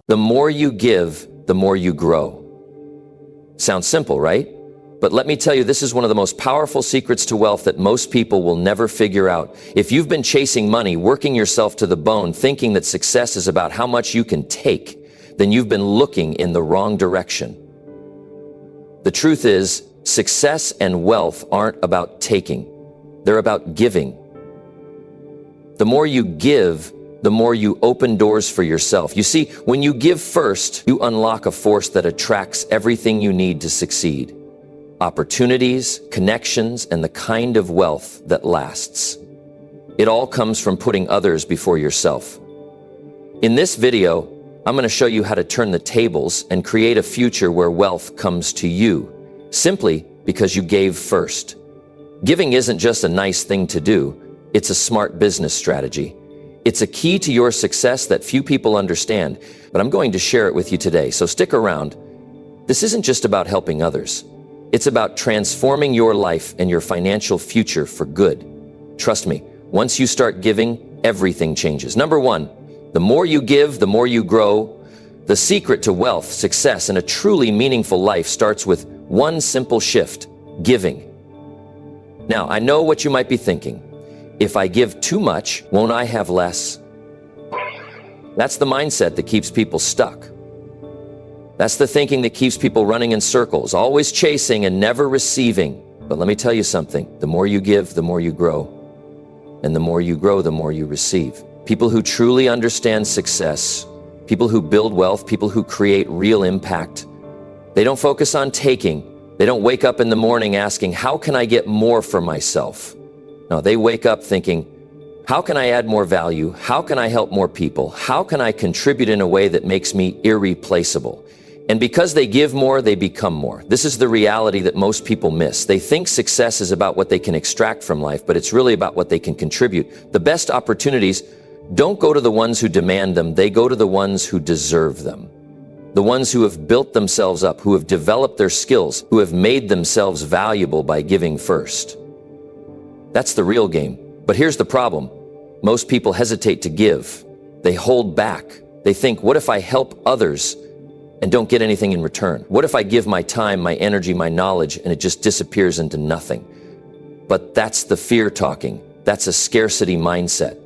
The more you give, the more you grow. Sounds simple, right? But let me tell you, this is one of the most powerful secrets to wealth that most people will never figure out. If you've been chasing money, working yourself to the bone, thinking that success is about how much you can take, then you've been looking in the wrong direction. The truth is, success and wealth aren't about taking. They're about giving. The more you give, the more you open doors for yourself. You see, when you give first, you unlock a force that attracts everything you need to succeed. Opportunities, connections, and the kind of wealth that lasts. It all comes from putting others before yourself. In this video, I'm going to show you how to turn the tables and create a future where wealth comes to you, simply because you gave first. Giving isn't just a nice thing to do, it's a smart business strategy. It's a key to your success that few people understand, but I'm going to share it with you today, so stick around. This isn't just about helping others. It's about transforming your life and your financial future for good. Trust me, once you start giving, everything changes. Number one, the more you give, the more you grow. The secret to wealth, success, and a truly meaningful life starts with one simple shift: giving. Now, I know what you might be thinking. If I give too much, won't I have less? That's the mindset that keeps people stuck. That's the thinking that keeps people running in circles, always chasing and never receiving. But let me tell you something. The more you give, the more you grow. And the more you grow, the more you receive. People who truly understand success, people who build wealth, people who create real impact, they don't focus on taking. They don't wake up in the morning asking, how can I get more for myself? No, they wake up thinking, how can I add more value? How can I help more people? How can I contribute in a way that makes me irreplaceable? And because they give more, they become more. This is the reality that most people miss. They think success is about what they can extract from life, but it's really about what they can contribute. The best opportunities don't go to the ones who demand them. They go to the ones who deserve them. The ones who have built themselves up, who have developed their skills, who have made themselves valuable by giving first. That's the real game. But here's the problem. Most people hesitate to give. They hold back. They think, what if I help others and don't get anything in return? What if I give my time, my energy, my knowledge, and it just disappears into nothing? But that's the fear talking. That's a scarcity mindset.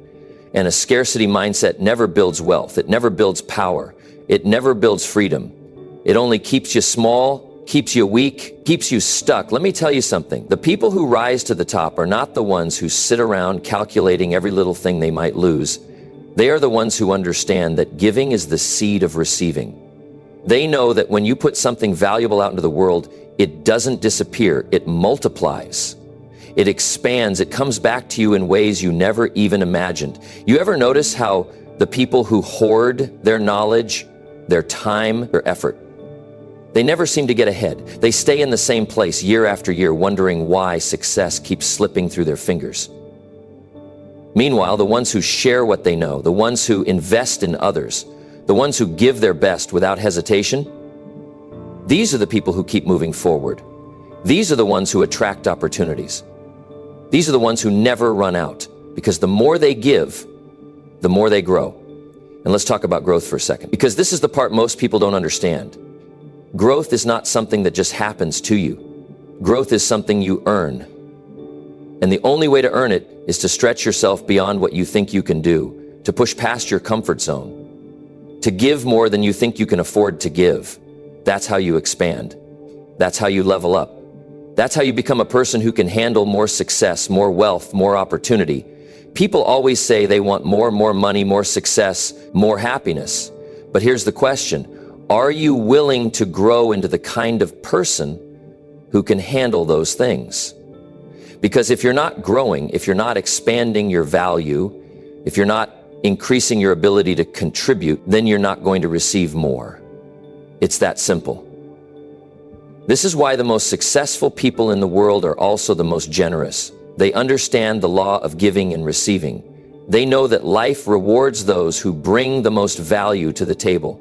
And a scarcity mindset never builds wealth. It never builds power. It never builds freedom. It only keeps you small, keeps you weak, keeps you stuck. Let me tell you something. The people who rise to the top are not the ones who sit around calculating every little thing they might lose. They are the ones who understand that giving is the seed of receiving. They know that when you put something valuable out into the world, it doesn't disappear, it multiplies. It expands, it comes back to you in ways you never even imagined. You ever notice how the people who hoard their knowledge, their time, their effort, they never seem to get ahead. They stay in the same place year after year, wondering why success keeps slipping through their fingers. Meanwhile, the ones who share what they know, the ones who invest in others, the ones who give their best without hesitation, these are the people who keep moving forward. These are the ones who attract opportunities. These are the ones who never run out, because the more they give, the more they grow. And let's talk about growth for a second, because this is the part most people don't understand. Growth is not something that just happens to you. Growth is something you earn. And the only way to earn it is to stretch yourself beyond what you think you can do, to push past your comfort zone, to give more than you think you can afford to give. That's how you expand. That's how you level up. That's how you become a person who can handle more success, more wealth, more opportunity. People always say they want more money, more success, more happiness. But here's the question. Are you willing to grow into the kind of person who can handle those things? Because if you're not growing, if you're not expanding your value, if you're not increasing your ability to contribute, then you're not going to receive more. It's that simple. This is why the most successful people in the world are also the most generous. They understand the law of giving and receiving. They know that life rewards those who bring the most value to the table.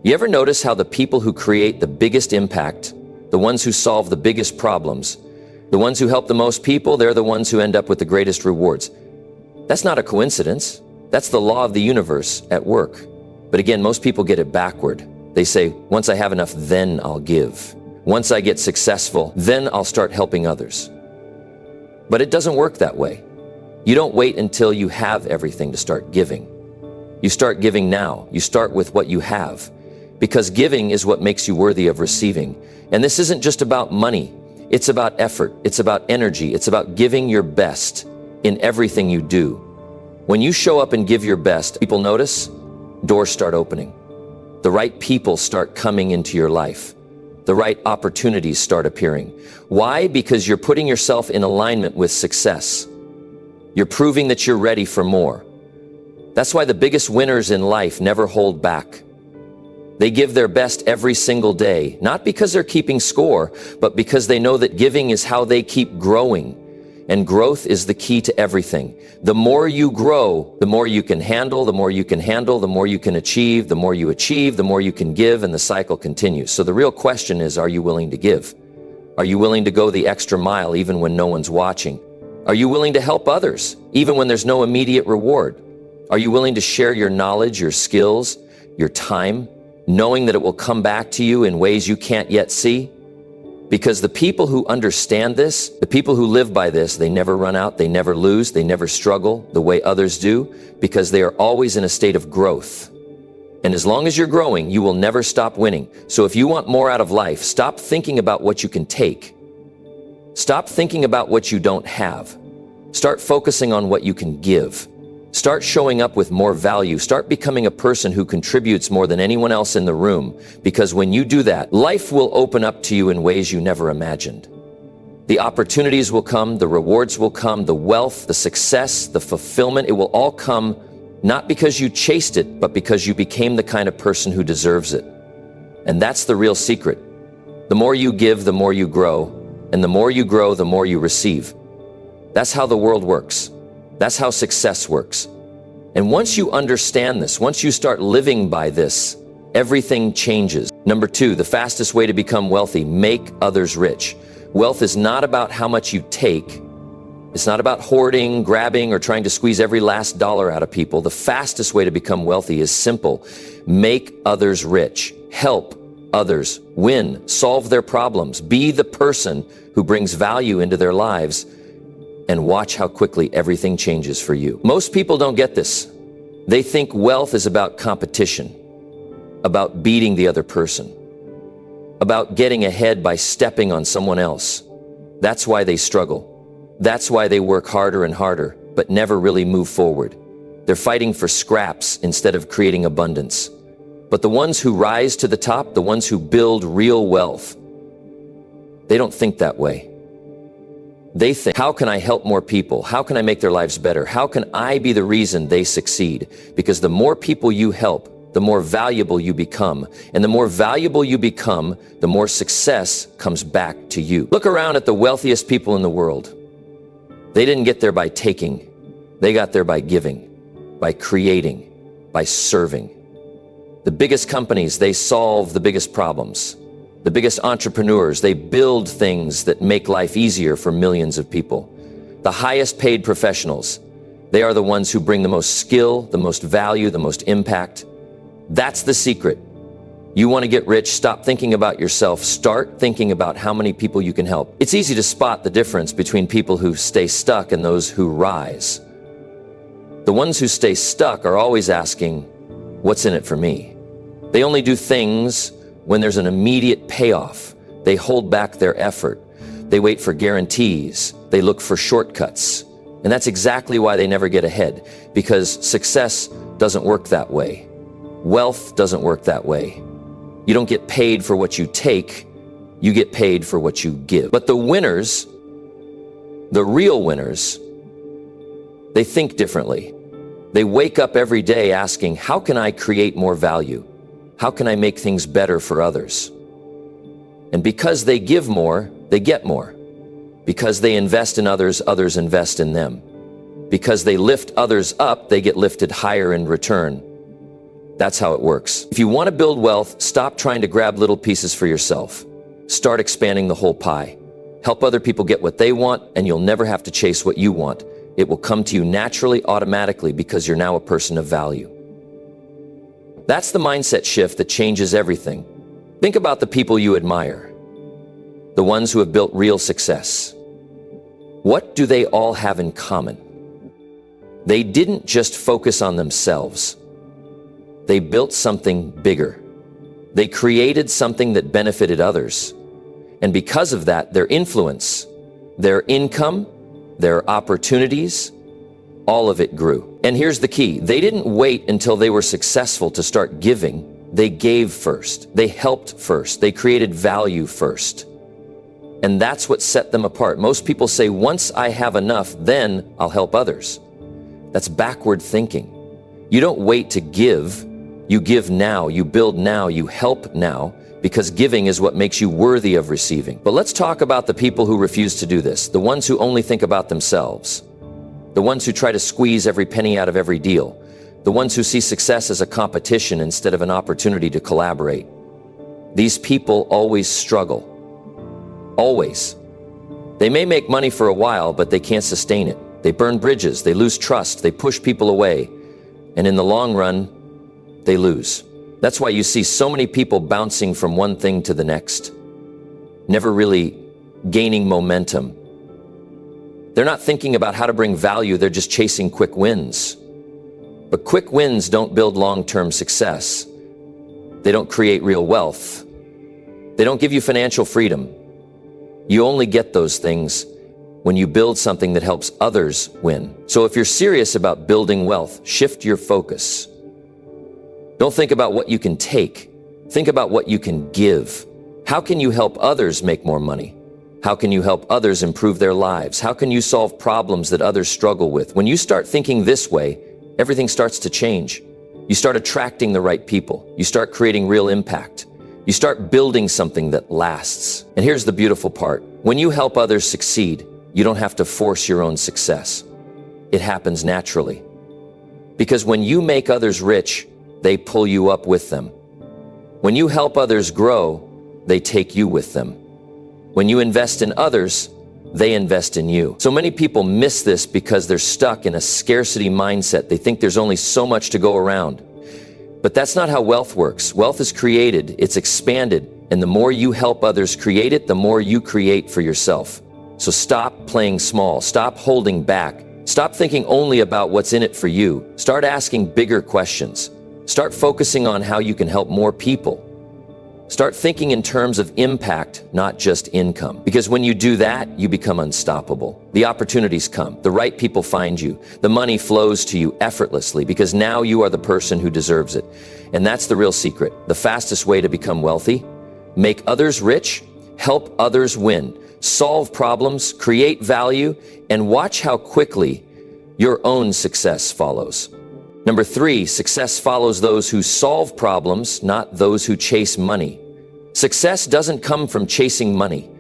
You ever notice how the people who create the biggest impact, the ones who solve the biggest problems, the ones who help the most people, they're the ones who end up with the greatest rewards? That's not a coincidence. That's the law of the universe at work. But again, most people get it backward. They say, once I have enough, then I'll give. Once I get successful, then I'll start helping others. But it doesn't work that way. You don't wait until you have everything to start giving. You start giving now. You start with what you have. Because giving is what makes you worthy of receiving. And this isn't just about money. It's about effort. It's about energy. It's about giving your best in everything you do. When you show up and give your best, people notice, doors start opening. The right people start coming into your life. The right opportunities start appearing. Why? Because you're putting yourself in alignment with success. You're proving that you're ready for more. That's why the biggest winners in life never hold back. They give their best every single day, not because they're keeping score, but because they know that giving is how they keep growing. And growth is the key to everything. The more you grow, the more you can handle, the more you can handle, the more you can achieve, the more you achieve, the more you can give, and the cycle continues. So the real question is, are you willing to give? Are you willing to go the extra mile even when no one's watching? Are you willing to help others even when there's no immediate reward? Are you willing to share your knowledge, your skills, your time, knowing that it will come back to you in ways you can't yet see? Because the people who understand this, the people who live by this, they never run out, they never lose, they never struggle the way others do, because they are always in a state of growth. And as long as you're growing, you will never stop winning. So if you want more out of life, stop thinking about what you can take. Stop thinking about what you don't have. Start focusing on what you can give. Start showing up with more value. Start becoming a person who contributes more than anyone else in the room. Because when you do that, life will open up to you in ways you never imagined. The opportunities will come, the rewards will come, the wealth, the success, the fulfillment, it will all come not because you chased it, but because you became the kind of person who deserves it. And that's the real secret. The more you give, the more you grow. And the more you grow, the more you receive. That's how the world works. That's how success works. And once you understand this, once you start living by this, everything changes. Number 2, the fastest way to become wealthy, make others rich. Wealth is not about how much you take. It's not about hoarding, grabbing, or trying to squeeze every last dollar out of people. The fastest way to become wealthy is simple. Make others rich. Help others win, solve their problems. Be the person who brings value into their lives. And watch how quickly everything changes for you. Most people don't get this. They think wealth is about competition, about beating the other person, about getting ahead by stepping on someone else. That's why they struggle. That's why they work harder and harder, but never really move forward. They're fighting for scraps instead of creating abundance. But the ones who rise to the top, the ones who build real wealth, they don't think that way. They think, how can I help more people? How can I make their lives better? How can I be the reason they succeed? Because the more people you help, the more valuable you become. And the more valuable you become, the more success comes back to you. Look around at the wealthiest people in the world. They didn't get there by taking. They got there by giving, by creating, by serving. The biggest companies, they solve the biggest problems. The biggest entrepreneurs, they build things that make life easier for millions of people. The highest paid professionals, they are the ones who bring the most skill, the most value, the most impact. That's the secret. You want to get rich, stop thinking about yourself, start thinking about how many people you can help. It's easy to spot the difference between people who stay stuck and those who rise. The ones who stay stuck are always asking, what's in it for me? They only do things when there's an immediate payoff. They hold back their effort. They wait for guarantees. They look for shortcuts. And that's exactly why they never get ahead, because success doesn't work that way. Wealth doesn't work that way. You don't get paid for what you take, you get paid for what you give. But the winners, the real winners, they think differently. They wake up every day asking, how can I create more value? How can I make things better for others? And because they give more, they get more. Because they invest in others, others invest in them. Because they lift others up, they get lifted higher in return. That's how it works. If you want to build wealth, stop trying to grab little pieces for yourself. Start expanding the whole pie. Help other people get what they want, and you'll never have to chase what you want. It will come to you naturally, automatically, because you're now a person of value. That's the mindset shift that changes everything. Think about the people you admire, the ones who have built real success. What do they all have in common? They didn't just focus on themselves. They built something bigger. They created something that benefited others. And because of that, their influence, their income, their opportunities, all of it grew. And here's the key. They didn't wait until they were successful to start giving. They gave first. They helped first. They created value first. And that's what set them apart. Most people say, once I have enough, then I'll help others. That's backward thinking. You don't wait to give. You give now. You build now. You help now, because giving is what makes you worthy of receiving. But let's talk about the people who refuse to do this, the ones who only think about themselves, the ones who try to squeeze every penny out of every deal, the ones who see success as a competition instead of an opportunity to collaborate. These people always struggle. Always. They may make money for a while, but they can't sustain it. They burn bridges, they lose trust, they push people away, and in the long run, they lose. That's why you see so many people bouncing from one thing to the next, never really gaining momentum. They're not thinking about how to bring value, they're just chasing quick wins. But quick wins don't build long-term success. They don't create real wealth. They don't give you financial freedom. You only get those things when you build something that helps others win. So if you're serious about building wealth, shift your focus. Don't think about what you can take. Think about what you can give. How can you help others make more money? How can you help others improve their lives? How can you solve problems that others struggle with? When you start thinking this way, everything starts to change. You start attracting the right people. You start creating real impact. You start building something that lasts. And here's the beautiful part. When you help others succeed, you don't have to force your own success. It happens naturally. Because when you make others rich, they pull you up with them. When you help others grow, they take you with them. When you invest in others, they invest in you. So many people miss this because they're stuck in a scarcity mindset. They think there's only so much to go around. But that's not how wealth works. Wealth is created, it's expanded, and the more you help others create it, the more you create for yourself. So stop playing small, stop holding back, stop thinking only about what's in it for you. Start asking bigger questions. Start focusing on how you can help more people. Start thinking in terms of impact, not just income. Because when you do that, you become unstoppable. The opportunities come, the right people find you, the money flows to you effortlessly because now you are the person who deserves it. And that's the real secret. The fastest way to become wealthy: make others rich, help others win, solve problems, create value, and watch how quickly your own success follows. Number 3, success follows those who solve problems, not those who chase money. Success doesn't come from chasing money.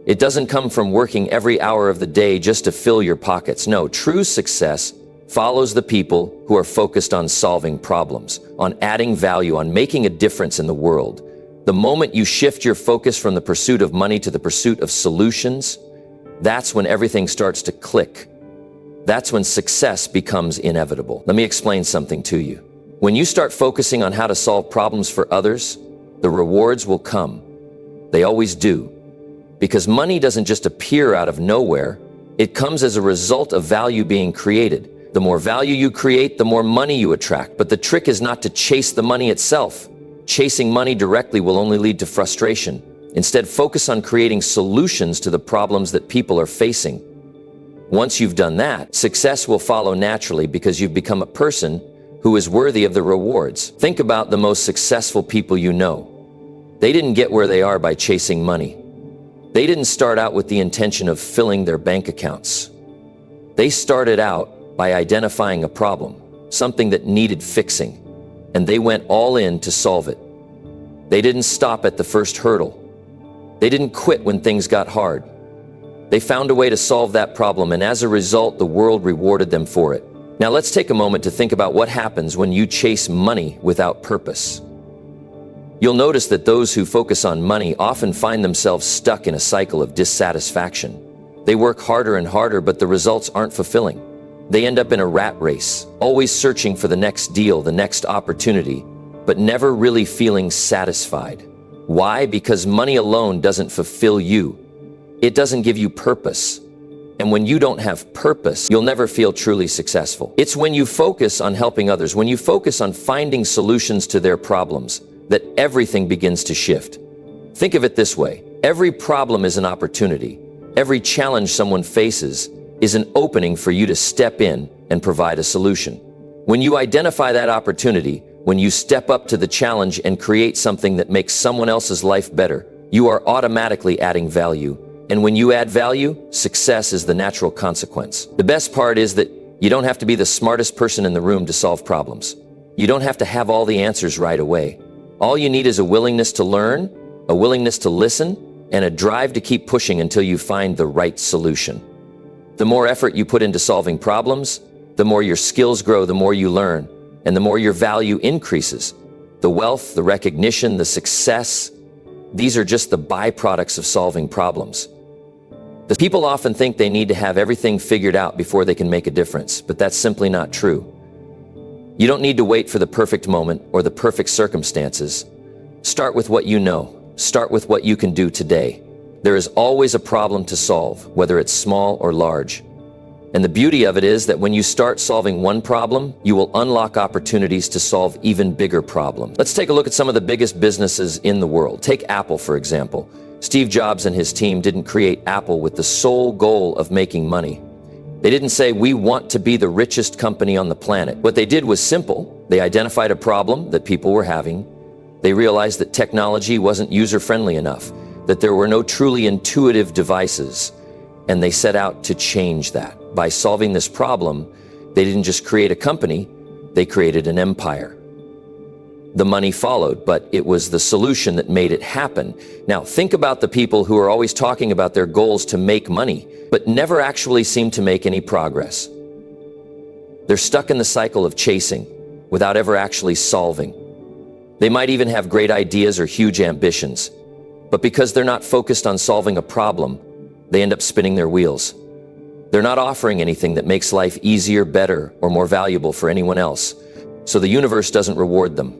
It doesn't come from working every hour of the day just to fill your pockets. No, true success follows the people who are focused on solving problems, on adding value, on making a difference in the world. The moment you shift your focus from the pursuit of money to the pursuit of solutions, that's when everything starts to click. That's when success becomes inevitable. Let me explain something to you. When you start focusing on how to solve problems for others, the rewards will come. They always do. Because money doesn't just appear out of nowhere. It comes as a result of value being created. The more value you create, the more money you attract. But the trick is not to chase the money itself. Chasing money directly will only lead to frustration. Instead, focus on creating solutions to the problems that people are facing. Once you've done that, success will follow naturally because you've become a person who is worthy of the rewards. Think about the most successful people you know. They didn't get where they are by chasing money. They didn't start out with the intention of filling their bank accounts. They started out by identifying a problem, something that needed fixing, and they went all in to solve it. They didn't stop at the first hurdle. They didn't quit when things got hard. They found a way to solve that problem, and as a result, the world rewarded them for it. Now let's take a moment to think about what happens when you chase money without purpose. You'll notice that those who focus on money often find themselves stuck in a cycle of dissatisfaction. They work harder and harder, but the results aren't fulfilling. They end up in a rat race, always searching for the next deal, the next opportunity, but never really feeling satisfied. Why? Because money alone doesn't fulfill you. It doesn't give you purpose. And when you don't have purpose, you'll never feel truly successful. It's when you focus on helping others, when you focus on finding solutions to their problems, that everything begins to shift. Think of it this way. Every problem is an opportunity. Every challenge someone faces is an opening for you to step in and provide a solution. When you identify that opportunity, when you step up to the challenge and create something that makes someone else's life better, you are automatically adding value. And when you add value, success is the natural consequence. The best part is that you don't have to be the smartest person in the room to solve problems. You don't have to have all the answers right away. All you need is a willingness to learn, a willingness to listen, and a drive to keep pushing until you find the right solution. The more effort you put into solving problems, the more your skills grow, the more you learn, and the more your value increases. The wealth, the recognition, the success, these are just the byproducts of solving problems. The people often think they need to have everything figured out before they can make a difference, but that's simply not true. You don't need to wait for the perfect moment or the perfect circumstances. Start with what you know. Start with what you can do today. There is always a problem to solve, whether it's small or large. And the beauty of it is that when you start solving one problem, you will unlock opportunities to solve even bigger problems. Let's take a look at some of the biggest businesses in the world. Take Apple, for example. Steve Jobs and his team didn't create Apple with the sole goal of making money. They didn't say, we want to be the richest company on the planet. What they did was simple. They identified a problem that people were having. They realized that technology wasn't user-friendly enough, that there were no truly intuitive devices, and they set out to change that. By solving this problem, they didn't just create a company, they created an empire. The money followed, but it was the solution that made it happen. Now, think about the people who are always talking about their goals to make money, but never actually seem to make any progress. They're stuck in the cycle of chasing without ever actually solving. They might even have great ideas or huge ambitions, but because they're not focused on solving a problem, they end up spinning their wheels. They're not offering anything that makes life easier, better, or more valuable for anyone else, so the universe doesn't reward them.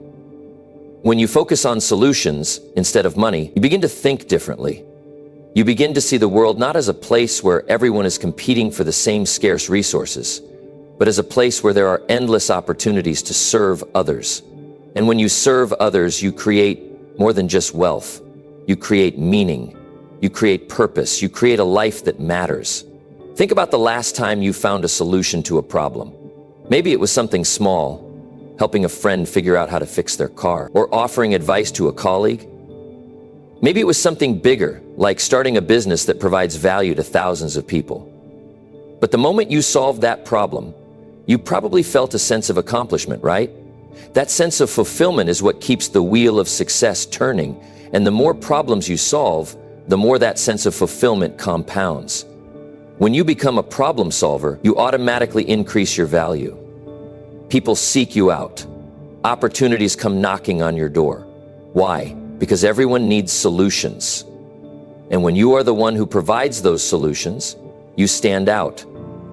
When you focus on solutions instead of money, you begin to think differently. You begin to see the world not as a place where everyone is competing for the same scarce resources, but as a place where there are endless opportunities to serve others. And when you serve others, you create more than just wealth. You create meaning. You create purpose. You create a life that matters. Think about the last time you found a solution to a problem. Maybe it was something small, helping a friend figure out how to fix their car, or offering advice to a colleague. Maybe it was something bigger, like starting a business that provides value to thousands of people. But the moment you solved that problem, you probably felt a sense of accomplishment, right? That sense of fulfillment is what keeps the wheel of success turning, and the more problems you solve, the more that sense of fulfillment compounds. When you become a problem solver, you automatically increase your value. People seek you out. Opportunities come knocking on your door. Why? Because everyone needs solutions. And when you are the one who provides those solutions, you stand out.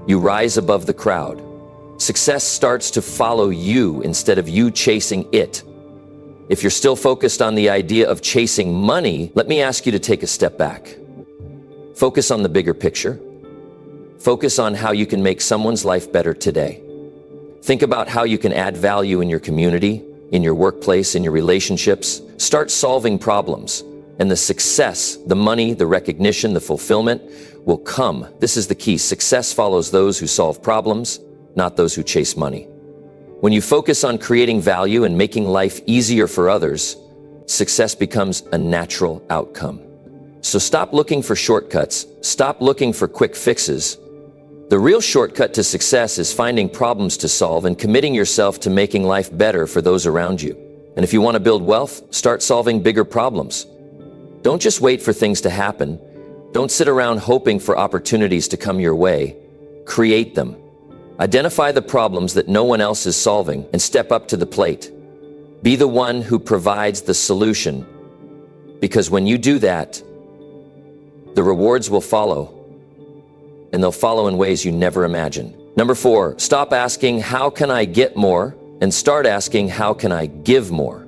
You rise above the crowd. Success starts to follow you instead of you chasing it. If you're still focused on the idea of chasing money, let me ask you to take a step back. Focus on the bigger picture. Focus on how you can make someone's life better today. Think about how you can add value in your community, in your workplace, in your relationships. Start solving problems, and the success, the money, the recognition, the fulfillment will come. This is the key. Success follows those who solve problems, not those who chase money. When you focus on creating value and making life easier for others, success becomes a natural outcome. So stop looking for shortcuts. Stop looking for quick fixes. The real shortcut to success is finding problems to solve and committing yourself to making life better for those around you. And if you want to build wealth, start solving bigger problems. Don't just wait for things to happen. Don't sit around hoping for opportunities to come your way. Create them. Identify the problems that no one else is solving and step up to the plate. Be the one who provides the solution, because when you do that, the rewards will follow, and they'll follow in ways you never imagined. Number 4, stop asking, how can I get more? And start asking, how can I give more?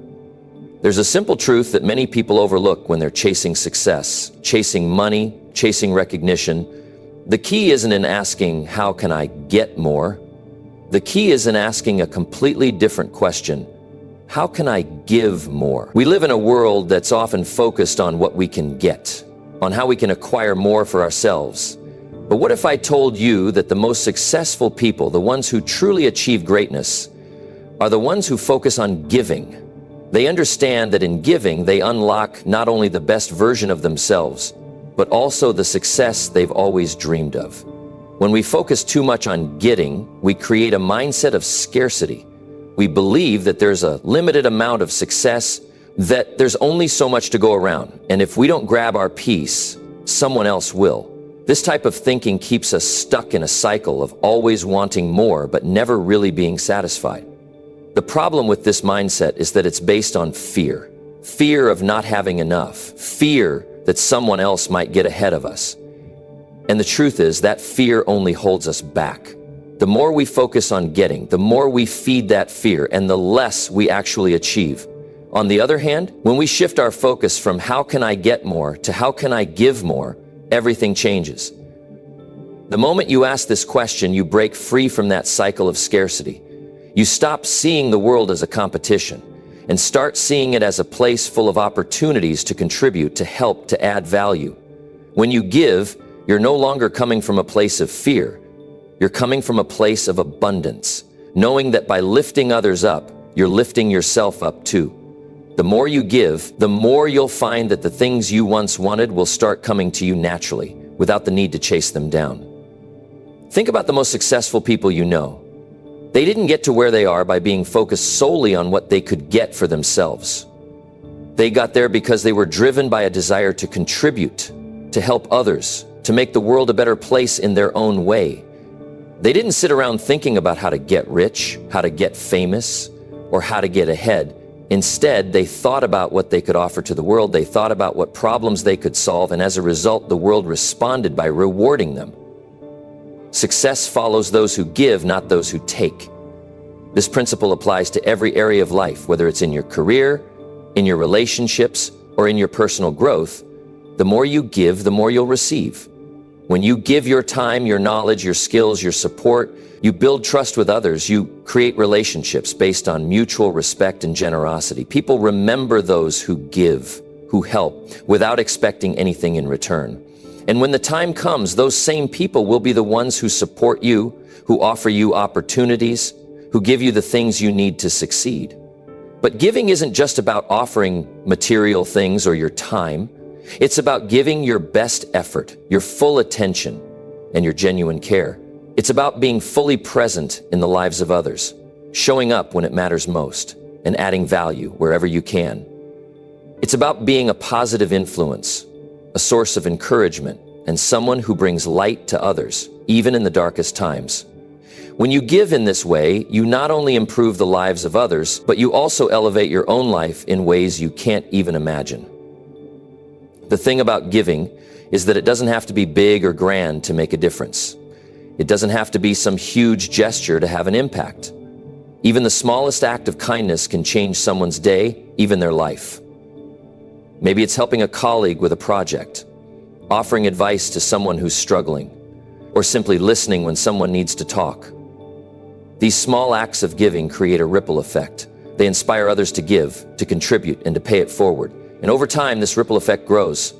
There's a simple truth that many people overlook when they're chasing success, chasing money, chasing recognition. The key isn't in asking, how can I get more? The key is in asking a completely different question. How can I give more? We live in a world that's often focused on what we can get, on how we can acquire more for ourselves. But what if I told you that the most successful people, the ones who truly achieve greatness, are the ones who focus on giving? They understand that in giving, they unlock not only the best version of themselves, but also the success they've always dreamed of. When we focus too much on getting, we create a mindset of scarcity. We believe that there's a limited amount of success, that there's only so much to go around, and if we don't grab our piece, someone else will. This type of thinking keeps us stuck in a cycle of always wanting more, but never really being satisfied. The problem with this mindset is that it's based on fear. Fear of not having enough. Fear that someone else might get ahead of us. And the truth is that fear only holds us back. The more we focus on getting, the more we feed that fear, and the less we actually achieve. On the other hand, when we shift our focus from how can I get more to how can I give more, everything changes. The moment you ask this question, you break free from that cycle of scarcity. You stop seeing the world as a competition and start seeing it as a place full of opportunities to contribute, to help, to add value. When you give, you're no longer coming from a place of fear. You're coming from a place of abundance, knowing that by lifting others up, you're lifting yourself up too. The more you give, the more you'll find that the things you once wanted will start coming to you naturally, without the need to chase them down. Think about the most successful people you know. They didn't get to where they are by being focused solely on what they could get for themselves. They got there because they were driven by a desire to contribute, to help others, to make the world a better place in their own way. They didn't sit around thinking about how to get rich, how to get famous, or how to get ahead. Instead, they thought about what they could offer to the world. They thought about what problems they could solve, and as a result, the world responded by rewarding them. Success follows those who give, not those who take. This principle applies to every area of life, whether it's in your career, in your relationships, or in your personal growth. The more you give, the more you'll receive. When you give your time, your knowledge, your skills, your support, you build trust with others, you create relationships based on mutual respect and generosity. People remember those who give, who help, without expecting anything in return. And when the time comes, those same people will be the ones who support you, who offer you opportunities, who give you the things you need to succeed. But giving isn't just about offering material things or your time. It's about giving your best effort, your full attention, and your genuine care. It's about being fully present in the lives of others, showing up when it matters most, and adding value wherever you can. It's about being a positive influence, a source of encouragement, and someone who brings light to others, even in the darkest times. When you give in this way, you not only improve the lives of others, but you also elevate your own life in ways you can't even imagine. The thing about giving is that it doesn't have to be big or grand to make a difference. It doesn't have to be some huge gesture to have an impact. Even the smallest act of kindness can change someone's day, even their life. Maybe it's helping a colleague with a project, offering advice to someone who's struggling, or simply listening when someone needs to talk. These small acts of giving create a ripple effect. They inspire others to give, to contribute, and to pay it forward. And over time, this ripple effect grows.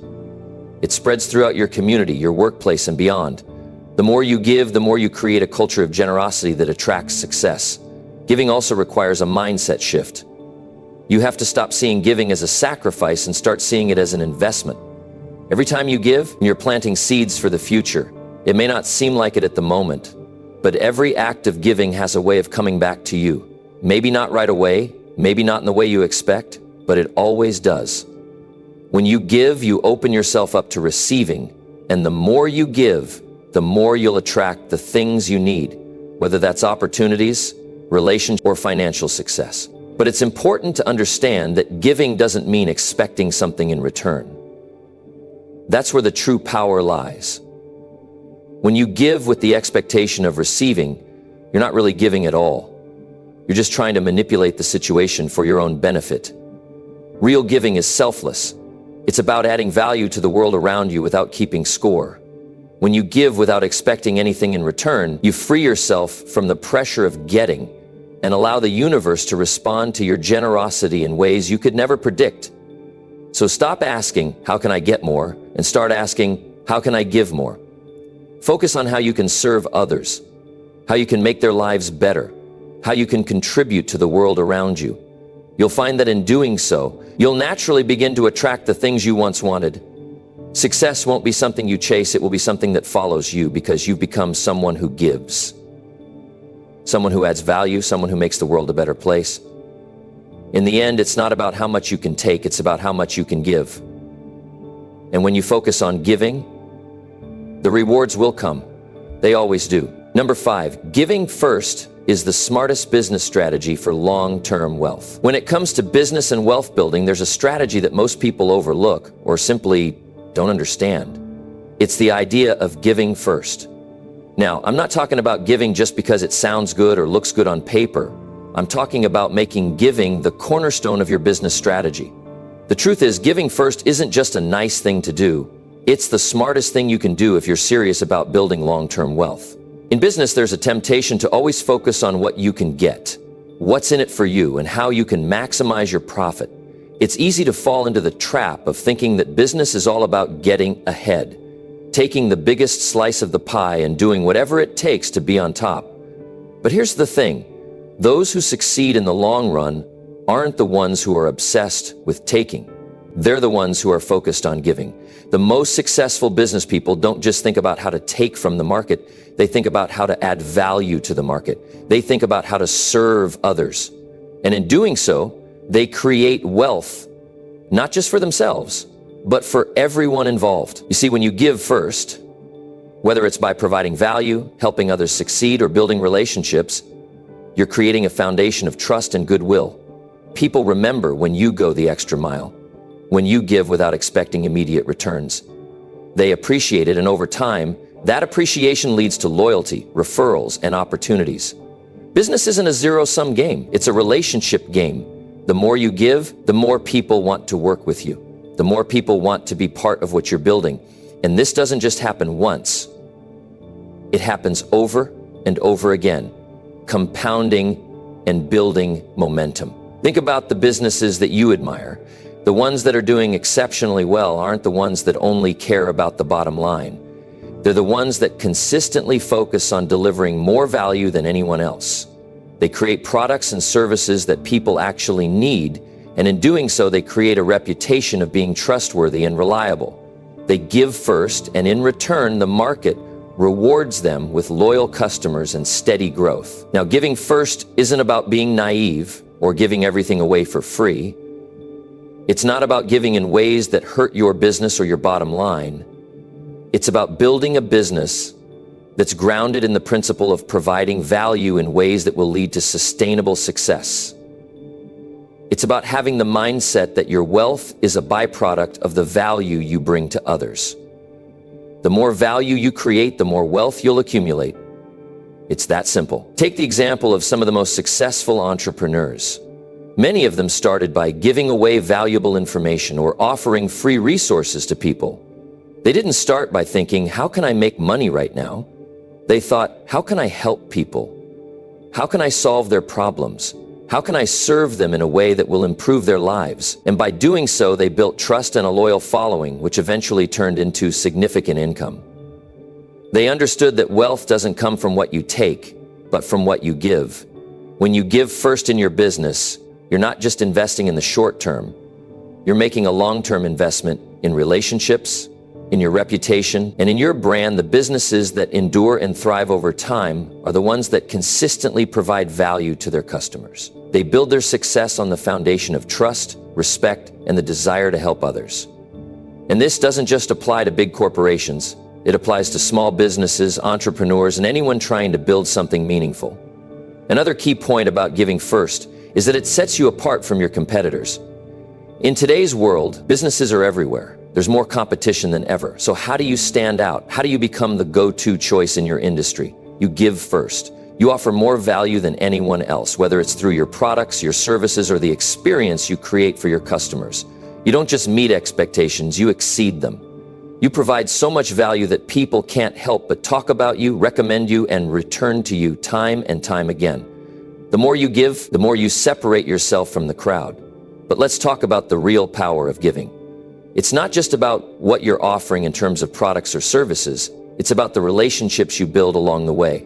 It spreads throughout your community, your workplace, and beyond. The more you give, the more you create a culture of generosity that attracts success. Giving also requires a mindset shift. You have to stop seeing giving as a sacrifice and start seeing it as an investment. Every time you give, you're planting seeds for the future. It may not seem like it at the moment, but every act of giving has a way of coming back to you. Maybe not right away, maybe not in the way you expect, but it always does. When you give, you open yourself up to receiving, and the more you give, the more you'll attract the things you need, whether that's opportunities, relationship, or financial success. But it's important to understand that giving doesn't mean expecting something in return. That's where the true power lies. When you give with the expectation of receiving, you're not really giving at all. You're just trying to manipulate the situation for your own benefit. Real giving is selfless. It's about adding value to the world around you without keeping score. When you give without expecting anything in return, you free yourself from the pressure of getting and allow the universe to respond to your generosity in ways you could never predict. So stop asking, how can I get more? And start asking, how can I give more? Focus on how you can serve others, how you can make their lives better, how you can contribute to the world around you. You'll find that in doing so, you'll naturally begin to attract the things you once wanted. Success won't be something you chase, it will be something that follows you because you've become someone who gives. Someone who adds value, someone who makes the world a better place. In the end, it's not about how much you can take, it's about how much you can give. And when you focus on giving, the rewards will come. They always do. Number 5, giving first is the smartest business strategy for long-term wealth. When it comes to business and wealth building, there's a strategy that most people overlook or simply don't understand. It's the idea of giving first. Now, I'm not talking about giving just because it sounds good or looks good on paper. I'm talking about making giving the cornerstone of your business strategy. The truth is, giving first isn't just a nice thing to do. It's the smartest thing you can do if you're serious about building long-term wealth. In business, there's a temptation to always focus on what you can get, what's in it for you, and how you can maximize your profit. It's easy to fall into the trap of thinking that business is all about getting ahead, taking the biggest slice of the pie and doing whatever it takes to be on top. But here's the thing. Those who succeed in the long run aren't the ones who are obsessed with taking. They're the ones who are focused on giving. The most successful business people don't just think about how to take from the market. They think about how to add value to the market. They think about how to serve others. And in doing so, they create wealth, not just for themselves, but for everyone involved. You see, when you give first, whether it's by providing value, helping others succeed, or building relationships, you're creating a foundation of trust and goodwill. People remember when you go the extra mile, when you give without expecting immediate returns. They appreciate it, and over time, that appreciation leads to loyalty, referrals, and opportunities. Business isn't a zero-sum game, it's a relationship game. The more you give, the more people want to work with you. The more people want to be part of what you're building. And this doesn't just happen once. It happens over and over again, compounding and building momentum. Think about the businesses that you admire. The ones that are doing exceptionally well aren't the ones that only care about the bottom line. They're the ones that consistently focus on delivering more value than anyone else. They create products and services that people actually need, and in doing so, they create a reputation of being trustworthy and reliable. They give first, and in return, the market rewards them with loyal customers and steady growth. Now, giving first isn't about being naive or giving everything away for free. It's not about giving in ways that hurt your business or your bottom line. It's about building a business that's grounded in the principle of providing value in ways that will lead to sustainable success. It's about having the mindset that your wealth is a byproduct of the value you bring to others. The more value you create, the more wealth you'll accumulate. It's that simple. Take the example of some of the most successful entrepreneurs. Many of them started by giving away valuable information or offering free resources to people. They didn't start by thinking, how can I make money right now? They thought, how can I help people? How can I solve their problems? How can I serve them in a way that will improve their lives? And by doing so, they built trust and a loyal following, which eventually turned into significant income. They understood that wealth doesn't come from what you take, but from what you give. When you give first in your business, you're not just investing in the short term. You're making a long-term investment in relationships, in your reputation, and in your brand. The businesses that endure and thrive over time are the ones that consistently provide value to their customers. They build their success on the foundation of trust, respect, and the desire to help others. And this doesn't just apply to big corporations. It applies to small businesses, entrepreneurs, and anyone trying to build something meaningful. Another key point about giving first is that it sets you apart from your competitors. In today's world, businesses are everywhere. There's more competition than ever. So how do you stand out? How do you become the go-to choice in your industry? You give first. You offer more value than anyone else, whether it's through your products, your services, or the experience you create for your customers. You don't just meet expectations, you exceed them. You provide so much value that people can't help but talk about you, recommend you, and return to you time and time again. The more you give, the more you separate yourself from the crowd. But let's talk about the real power of giving. It's not just about what you're offering in terms of products or services, it's about the relationships you build along the way.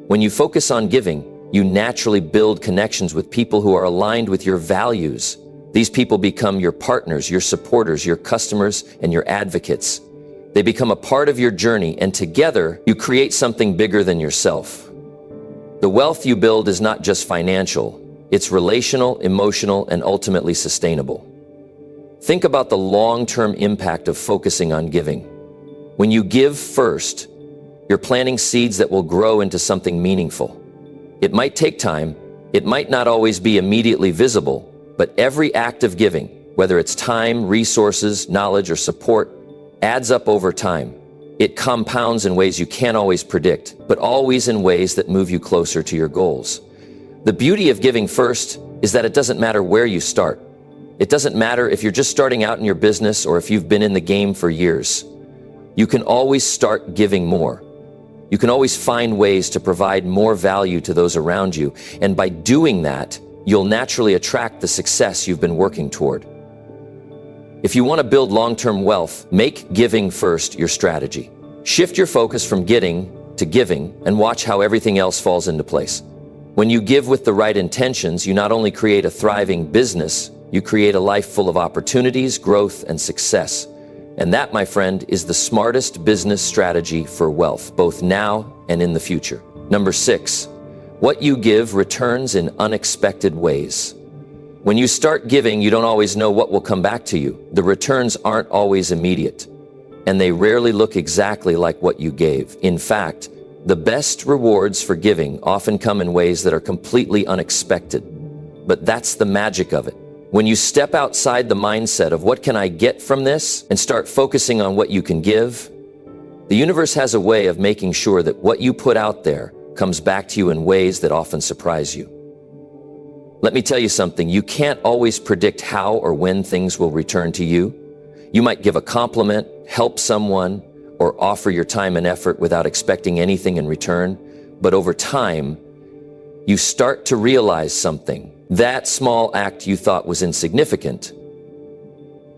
When you focus on giving, you naturally build connections with people who are aligned with your values. These people become your partners, your supporters, your customers, and your advocates. They become a part of your journey, and together, you create something bigger than yourself. The wealth you build is not just financial, it's relational, emotional, and ultimately sustainable. Think about the long-term impact of focusing on giving. When you give first, you're planting seeds that will grow into something meaningful. It might take time, it might not always be immediately visible, but every act of giving, whether it's time, resources, knowledge, or support, adds up over time. It compounds in ways you can't always predict, but always in ways that move you closer to your goals. The beauty of giving first is that it doesn't matter where you start. It doesn't matter if you're just starting out in your business or if you've been in the game for years. You can always start giving more. You can always find ways to provide more value to those around you, and by doing that, you'll naturally attract the success you've been working toward. If you want to build long-term wealth, make giving first your strategy. Shift your focus from getting to giving and watch how everything else falls into place. When you give with the right intentions, you not only create a thriving business, you create a life full of opportunities, growth, and success. And that, my friend, is the smartest business strategy for wealth, both now and in the future. Number 6, what you give returns in unexpected ways. When you start giving, you don't always know what will come back to you. The returns aren't always immediate, and they rarely look exactly like what you gave. In fact, the best rewards for giving often come in ways that are completely unexpected. But that's the magic of it. When you step outside the mindset of what can I get from this and start focusing on what you can give, the universe has a way of making sure that what you put out there comes back to you in ways that often surprise you. Let me tell you something, you can't always predict how or when things will return to you. You might give a compliment, help someone, or offer your time and effort without expecting anything in return. But over time, you start to realize something. That small act you thought was insignificant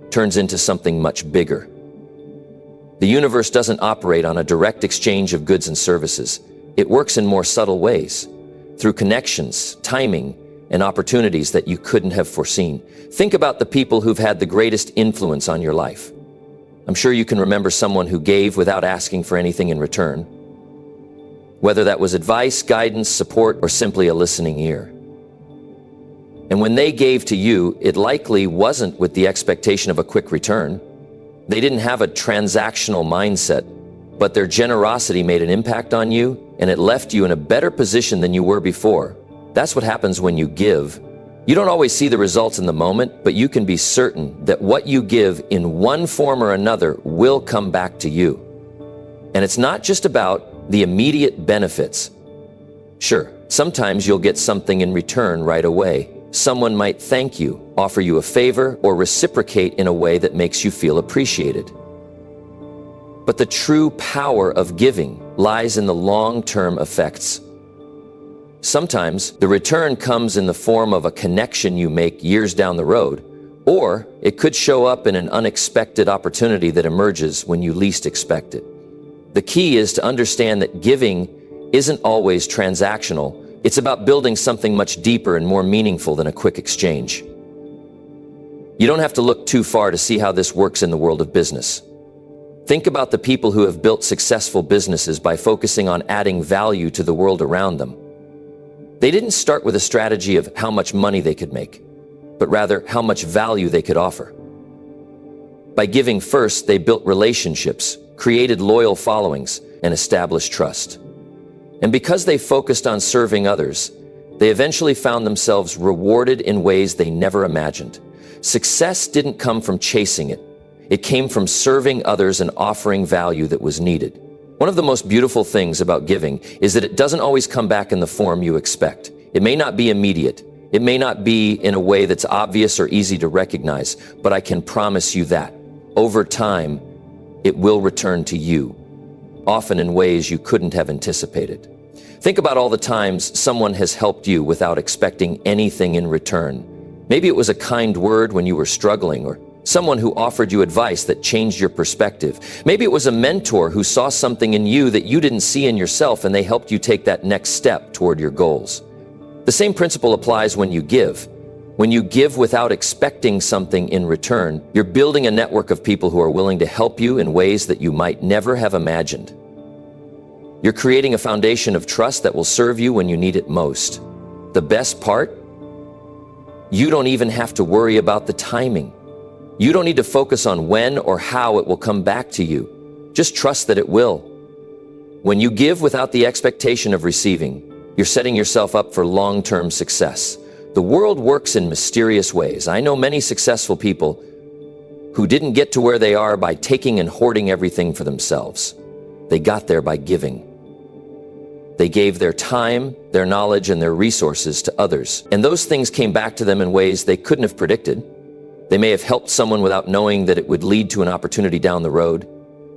turns into something much bigger. The universe doesn't operate on a direct exchange of goods and services. It works in more subtle ways, through connections, timing, and opportunities that you couldn't have foreseen. Think about the people who've had the greatest influence on your life. I'm sure you can remember someone who gave without asking for anything in return, whether that was advice, guidance, support, or simply a listening ear. And when they gave to you, it likely wasn't with the expectation of a quick return. They didn't have a transactional mindset, but their generosity made an impact on you, and it left you in a better position than you were before. That's what happens when you give. You don't always see the results in the moment, but you can be certain that what you give in one form or another will come back to you. And it's not just about the immediate benefits. Sure, sometimes you'll get something in return right away. Someone might thank you, offer you a favor, or reciprocate in a way that makes you feel appreciated. But the true power of giving lies in the long-term effects. Sometimes the return comes in the form of a connection you make years down the road, or it could show up in an unexpected opportunity that emerges when you least expect it. The key is to understand that giving isn't always transactional. It's about building something much deeper and more meaningful than a quick exchange. You don't have to look too far to see how this works in the world of business. Think about the people who have built successful businesses by focusing on adding value to the world around them. They didn't start with a strategy of how much money they could make, but rather how much value they could offer. By giving first, they built relationships, created loyal followings, and established trust. And because they focused on serving others, they eventually found themselves rewarded in ways they never imagined. Success didn't come from chasing it. It came from serving others and offering value that was needed. One of the most beautiful things about giving is that it doesn't always come back in the form you expect. It may not be immediate. It may not be in a way that's obvious or easy to recognize, but I can promise you that over time, it will return to you, often in ways you couldn't have anticipated. Think about all the times someone has helped you without expecting anything in return. Maybe it was a kind word when you were struggling, or someone who offered you advice that changed your perspective. Maybe it was a mentor who saw something in you that you didn't see in yourself, and they helped you take that next step toward your goals. The same principle applies when you give. When you give without expecting something in return, you're building a network of people who are willing to help you in ways that you might never have imagined. You're creating a foundation of trust that will serve you when you need it most. The best part? You don't even have to worry about the timing. You don't need to focus on when or how it will come back to you. Just trust that it will. When you give without the expectation of receiving, you're setting yourself up for long-term success. The world works in mysterious ways. I know many successful people who didn't get to where they are by taking and hoarding everything for themselves. They got there by giving. They gave their time, their knowledge, and their resources to others. And those things came back to them in ways they couldn't have predicted. They may have helped someone without knowing that it would lead to an opportunity down the road.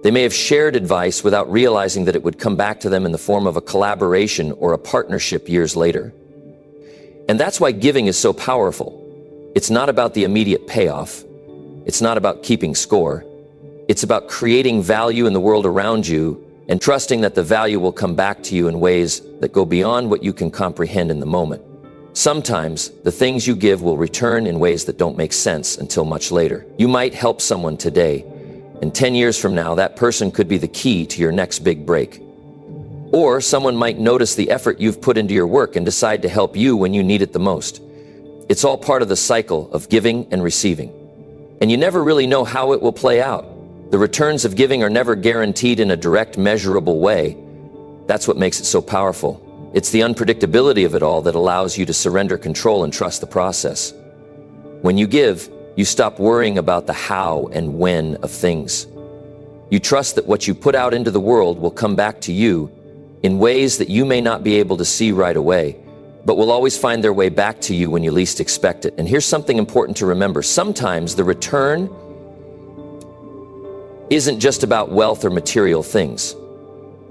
They may have shared advice without realizing that it would come back to them in the form of a collaboration or a partnership years later. And that's why giving is so powerful. It's not about the immediate payoff. It's not about keeping score. It's about creating value in the world around you and trusting that the value will come back to you in ways that go beyond what you can comprehend in the moment. Sometimes the things you give will return in ways that don't make sense until much later. You might help someone today, and 10 years from now, that person could be the key to your next big break. Or someone might notice the effort you've put into your work and decide to help you when you need it the most. It's all part of the cycle of giving and receiving. And you never really know how it will play out. The returns of giving are never guaranteed in a direct, measurable way. That's what makes it so powerful. It's the unpredictability of it all that allows you to surrender control and trust the process. When you give, you stop worrying about the how and when of things. You trust that what you put out into the world will come back to you in ways that you may not be able to see right away, but will always find their way back to you when you least expect it. And here's something important to remember. Sometimes the return isn't just about wealth or material things.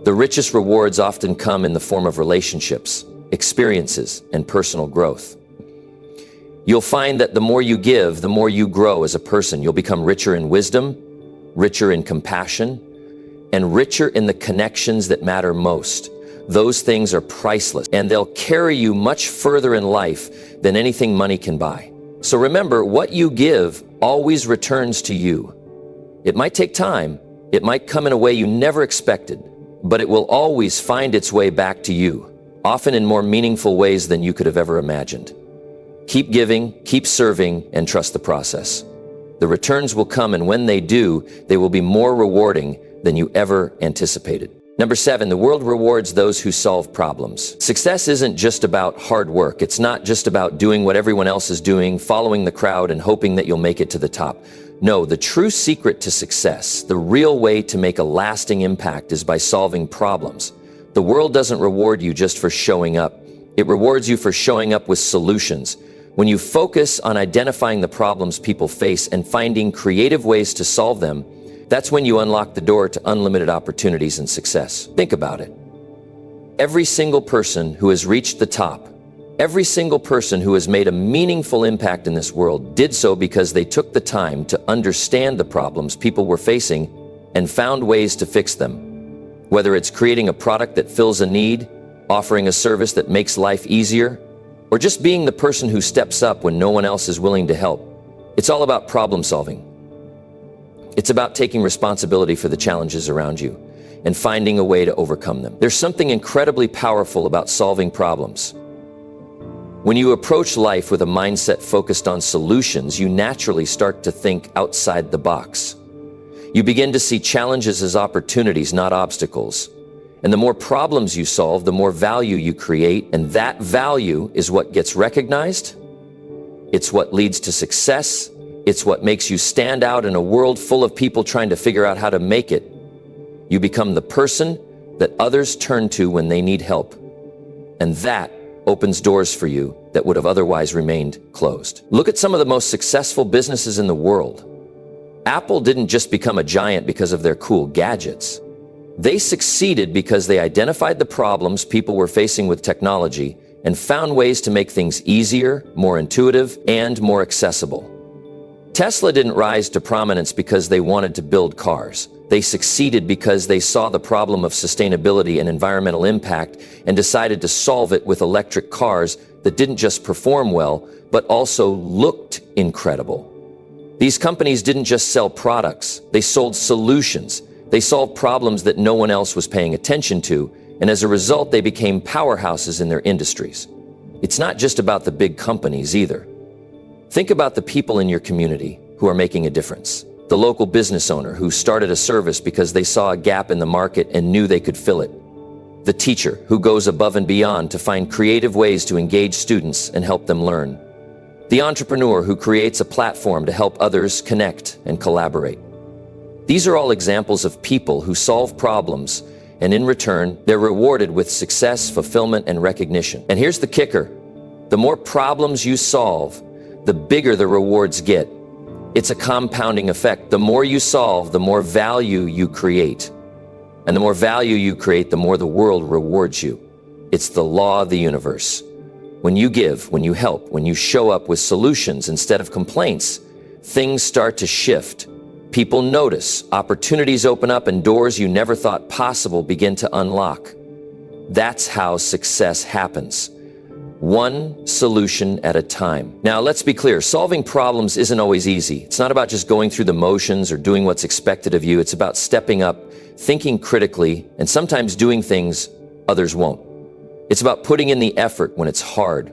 The richest rewards often come in the form of relationships, experiences, and personal growth. You'll find that the more you give, the more you grow as a person. You'll become richer in wisdom, richer in compassion, and richer in the connections that matter most. Those things are priceless, and they'll carry you much further in life than anything money can buy. So remember, what you give always returns to you. It might take time, it might come in a way you never expected, but it will always find its way back to you, often in more meaningful ways than you could have ever imagined. Keep giving, keep serving, and trust the process. The returns will come, and when they do, they will be more rewarding than you ever anticipated. Number 7, the world rewards those who solve problems. Success isn't just about hard work. It's not just about doing what everyone else is doing, following the crowd, and hoping that you'll make it to the top. No, the true secret to success, the real way to make a lasting impact, is by solving problems. The world doesn't reward you just for showing up. It rewards you for showing up with solutions. When you focus on identifying the problems people face and finding creative ways to solve them, that's when you unlock the door to unlimited opportunities and success. Think about it. Every single person who has reached the top, every single person who has made a meaningful impact in this world did so because they took the time to understand the problems people were facing and found ways to fix them. Whether it's creating a product that fills a need, offering a service that makes life easier, or just being the person who steps up when no one else is willing to help. It's all about problem solving. It's about taking responsibility for the challenges around you and finding a way to overcome them. There's something incredibly powerful about solving problems. When you approach life with a mindset focused on solutions, you naturally start to think outside the box. You begin to see challenges as opportunities, not obstacles. And the more problems you solve, the more value you create, and that value is what gets recognized. It's what leads to success. It's what makes you stand out in a world full of people trying to figure out how to make it. You become the person that others turn to when they need help. And that opens doors for you that would have otherwise remained closed. Look at some of the most successful businesses in the world. Apple didn't just become a giant because of their cool gadgets. They succeeded because they identified the problems people were facing with technology and found ways to make things easier, more intuitive, and more accessible. Tesla didn't rise to prominence because they wanted to build cars. They succeeded because they saw the problem of sustainability and environmental impact and decided to solve it with electric cars that didn't just perform well, but also looked incredible. These companies didn't just sell products, they sold solutions. They solved problems that no one else was paying attention to, and as a result, they became powerhouses in their industries. It's not just about the big companies either. Think about the people in your community who are making a difference. The local business owner who started a service because they saw a gap in the market and knew they could fill it. The teacher who goes above and beyond to find creative ways to engage students and help them learn. The entrepreneur who creates a platform to help others connect and collaborate. These are all examples of people who solve problems, and in return, they're rewarded with success, fulfillment, and recognition. And here's the kicker. The more problems you solve, the bigger the rewards get. It's a compounding effect. The more you solve, the more value you create. And the more value you create, the more the world rewards you. It's the law of the universe. When you give, when you help, when you show up with solutions instead of complaints, things start to shift. People notice, opportunities open up, and doors you never thought possible begin to unlock. That's how success happens. One solution at a time. Now, let's be clear, solving problems isn't always easy. It's not about just going through the motions or doing what's expected of you. It's about stepping up, thinking critically, and sometimes doing things others won't. It's about putting in the effort when it's hard,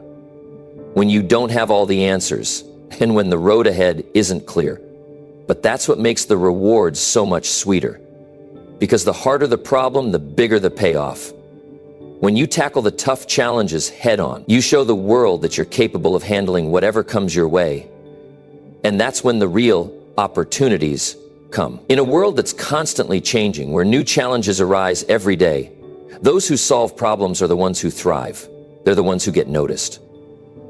when you don't have all the answers, and when the road ahead isn't clear. But that's what makes the rewards so much sweeter. Because the harder the problem, the bigger the payoff. When you tackle the tough challenges head on, you show the world that you're capable of handling whatever comes your way. And that's when the real opportunities come. In a world that's constantly changing, where new challenges arise every day, those who solve problems are the ones who thrive. They're the ones who get noticed.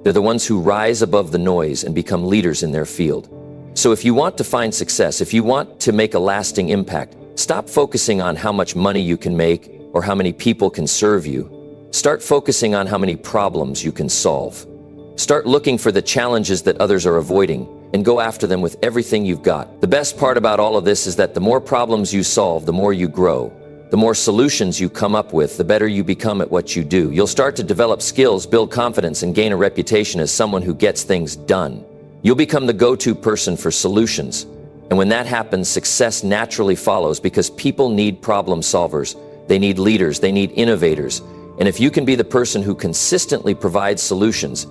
They're the ones who rise above the noise and become leaders in their field. So if you want to find success, if you want to make a lasting impact, stop focusing on how much money you can make or how many people can serve you. Start focusing on how many problems you can solve. Start looking for the challenges that others are avoiding and go after them with everything you've got. The best part about all of this is that the more problems you solve, the more you grow. The more solutions you come up with, the better you become at what you do. You'll start to develop skills, build confidence, and gain a reputation as someone who gets things done. You'll become the go-to person for solutions. And when that happens, success naturally follows because people need problem solvers. They need leaders. They need innovators. And if you can be the person who consistently provides solutions,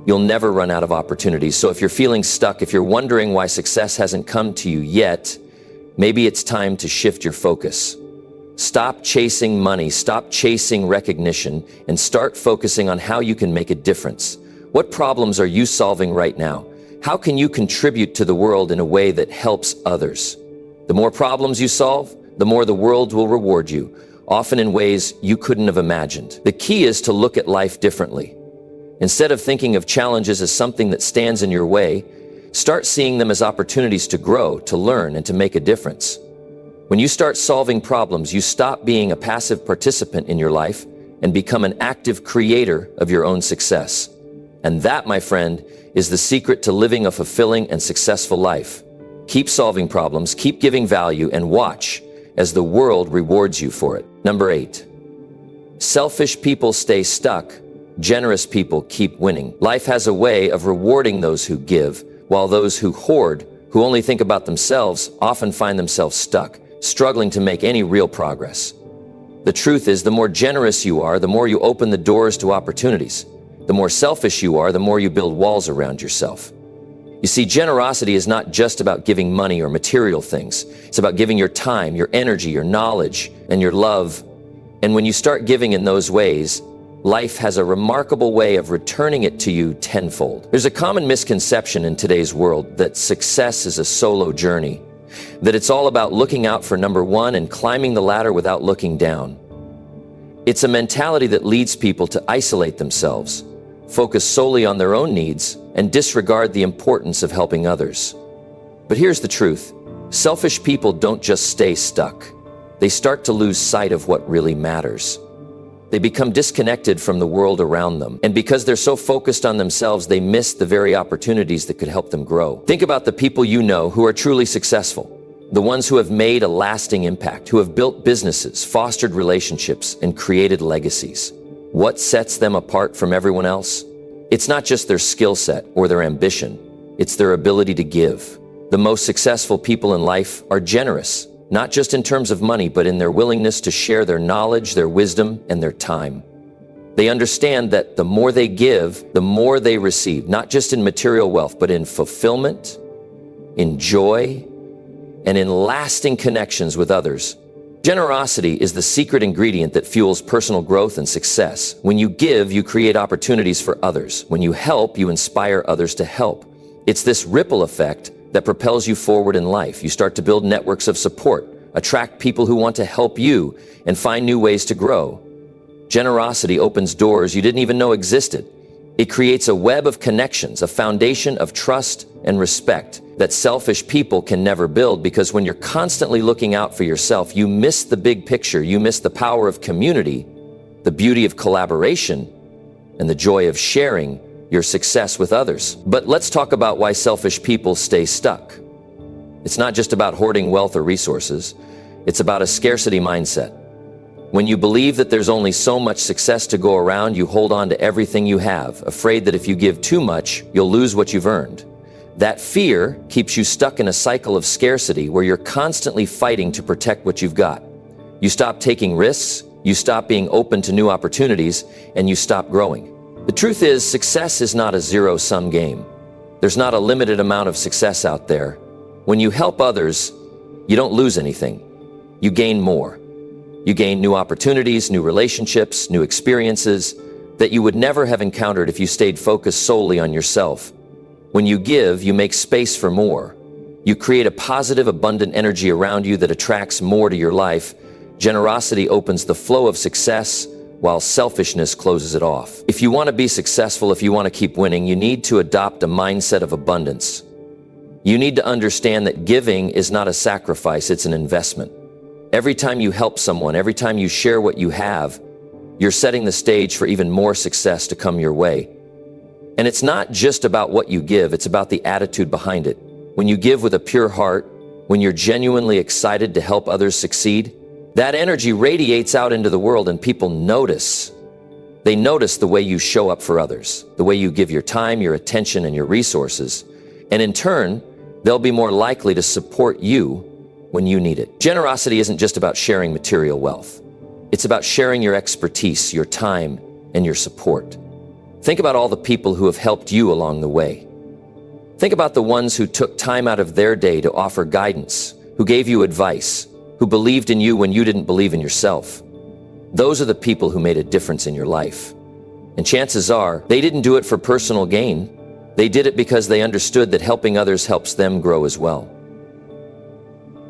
you'll never run out of opportunities. So if you're feeling stuck, if you're wondering why success hasn't come to you yet, maybe it's time to shift your focus. Stop chasing money, stop chasing recognition, and start focusing on how you can make a difference. What problems are you solving right now? How can you contribute to the world in a way that helps others? The more problems you solve, the more the world will reward you, often in ways you couldn't have imagined. The key is to look at life differently. Instead of thinking of challenges as something that stands in your way, start seeing them as opportunities to grow, to learn, and to make a difference. When you start solving problems, you stop being a passive participant in your life and become an active creator of your own success. And that, my friend, is the secret to living a fulfilling and successful life. Keep solving problems, keep giving value, and watch as the world rewards you for it. Number 8, selfish people stay stuck. Generous people keep winning. Life has a way of rewarding those who give, while those who hoard, who only think about themselves, often find themselves stuck, struggling to make any real progress. The truth is, the more generous you are, the more you open the doors to opportunities. The more selfish you are, the more you build walls around yourself. You see, generosity is not just about giving money or material things. It's about giving your time, your energy, your knowledge, and your love. And when you start giving in those ways, life has a remarkable way of returning it to you tenfold. There's a common misconception in today's world that success is a solo journey. that it's all about looking out for number one and climbing the ladder without looking down. It's a mentality that leads people to isolate themselves, focus solely on their own needs, and disregard the importance of helping others. But here's the truth. Selfish people don't just stay stuck. They start to lose sight of what really matters. They become disconnected from the world around them. And because they're so focused on themselves, they miss the very opportunities that could help them grow. Think about the people you know who are truly successful. The ones who have made a lasting impact, who have built businesses, fostered relationships, and created legacies. What sets them apart from everyone else? It's not just their skill set or their ambition. It's their ability to give. The most successful people in life are generous, not just in terms of money, but in their willingness to share their knowledge, their wisdom, and their time. They understand that the more they give, the more they receive, not just in material wealth, but in fulfillment, in joy, and in lasting connections with others. Generosity is the secret ingredient that fuels personal growth and success. When you give, you create opportunities for others. When you help, you inspire others to help. It's this ripple effect that propels you forward in life. You start to build networks of support, attract people who want to help you, and find new ways to grow. Generosity opens doors you didn't even know existed. It creates a web of connections, a foundation of trust and respect that selfish people can never build, because when you're constantly looking out for yourself, you miss the big picture, you miss the power of community, the beauty of collaboration, and the joy of sharing your success with others. But let's talk about why selfish people stay stuck. It's not just about hoarding wealth or resources. It's about a scarcity mindset. When you believe that there's only so much success to go around, you hold on to everything you have, afraid that if you give too much, you'll lose what you've earned. That fear keeps you stuck in a cycle of scarcity where you're constantly fighting to protect what you've got. You stop taking risks, you stop being open to new opportunities, and you stop growing. The truth is, success is not a zero-sum game. There's not a limited amount of success out there. When you help others, you don't lose anything. You gain more. You gain new opportunities, new relationships, new experiences that you would never have encountered if you stayed focused solely on yourself. When you give, you make space for more. You create a positive, abundant energy around you that attracts more to your life. Generosity opens the flow of success, while selfishness closes it off. If you want to be successful, if you want to keep winning, you need to adopt a mindset of abundance. You need to understand that giving is not a sacrifice, it's an investment. Every time you help someone, every time you share what you have, you're setting the stage for even more success to come your way. And it's not just about what you give, it's about the attitude behind it. When you give with a pure heart, when you're genuinely excited to help others succeed, that energy radiates out into the world and people notice. They notice the way you show up for others, the way you give your time, your attention, and your resources. And in turn, they'll be more likely to support you when you need it. Generosity isn't just about sharing material wealth. It's about sharing your expertise, your time, and your support. Think about all the people who have helped you along the way. Think about the ones who took time out of their day to offer guidance, who gave you advice, who believed in you when you didn't believe in yourself. Those are the people who made a difference in your life. And chances are, they didn't do it for personal gain. They did it because they understood that helping others helps them grow as well.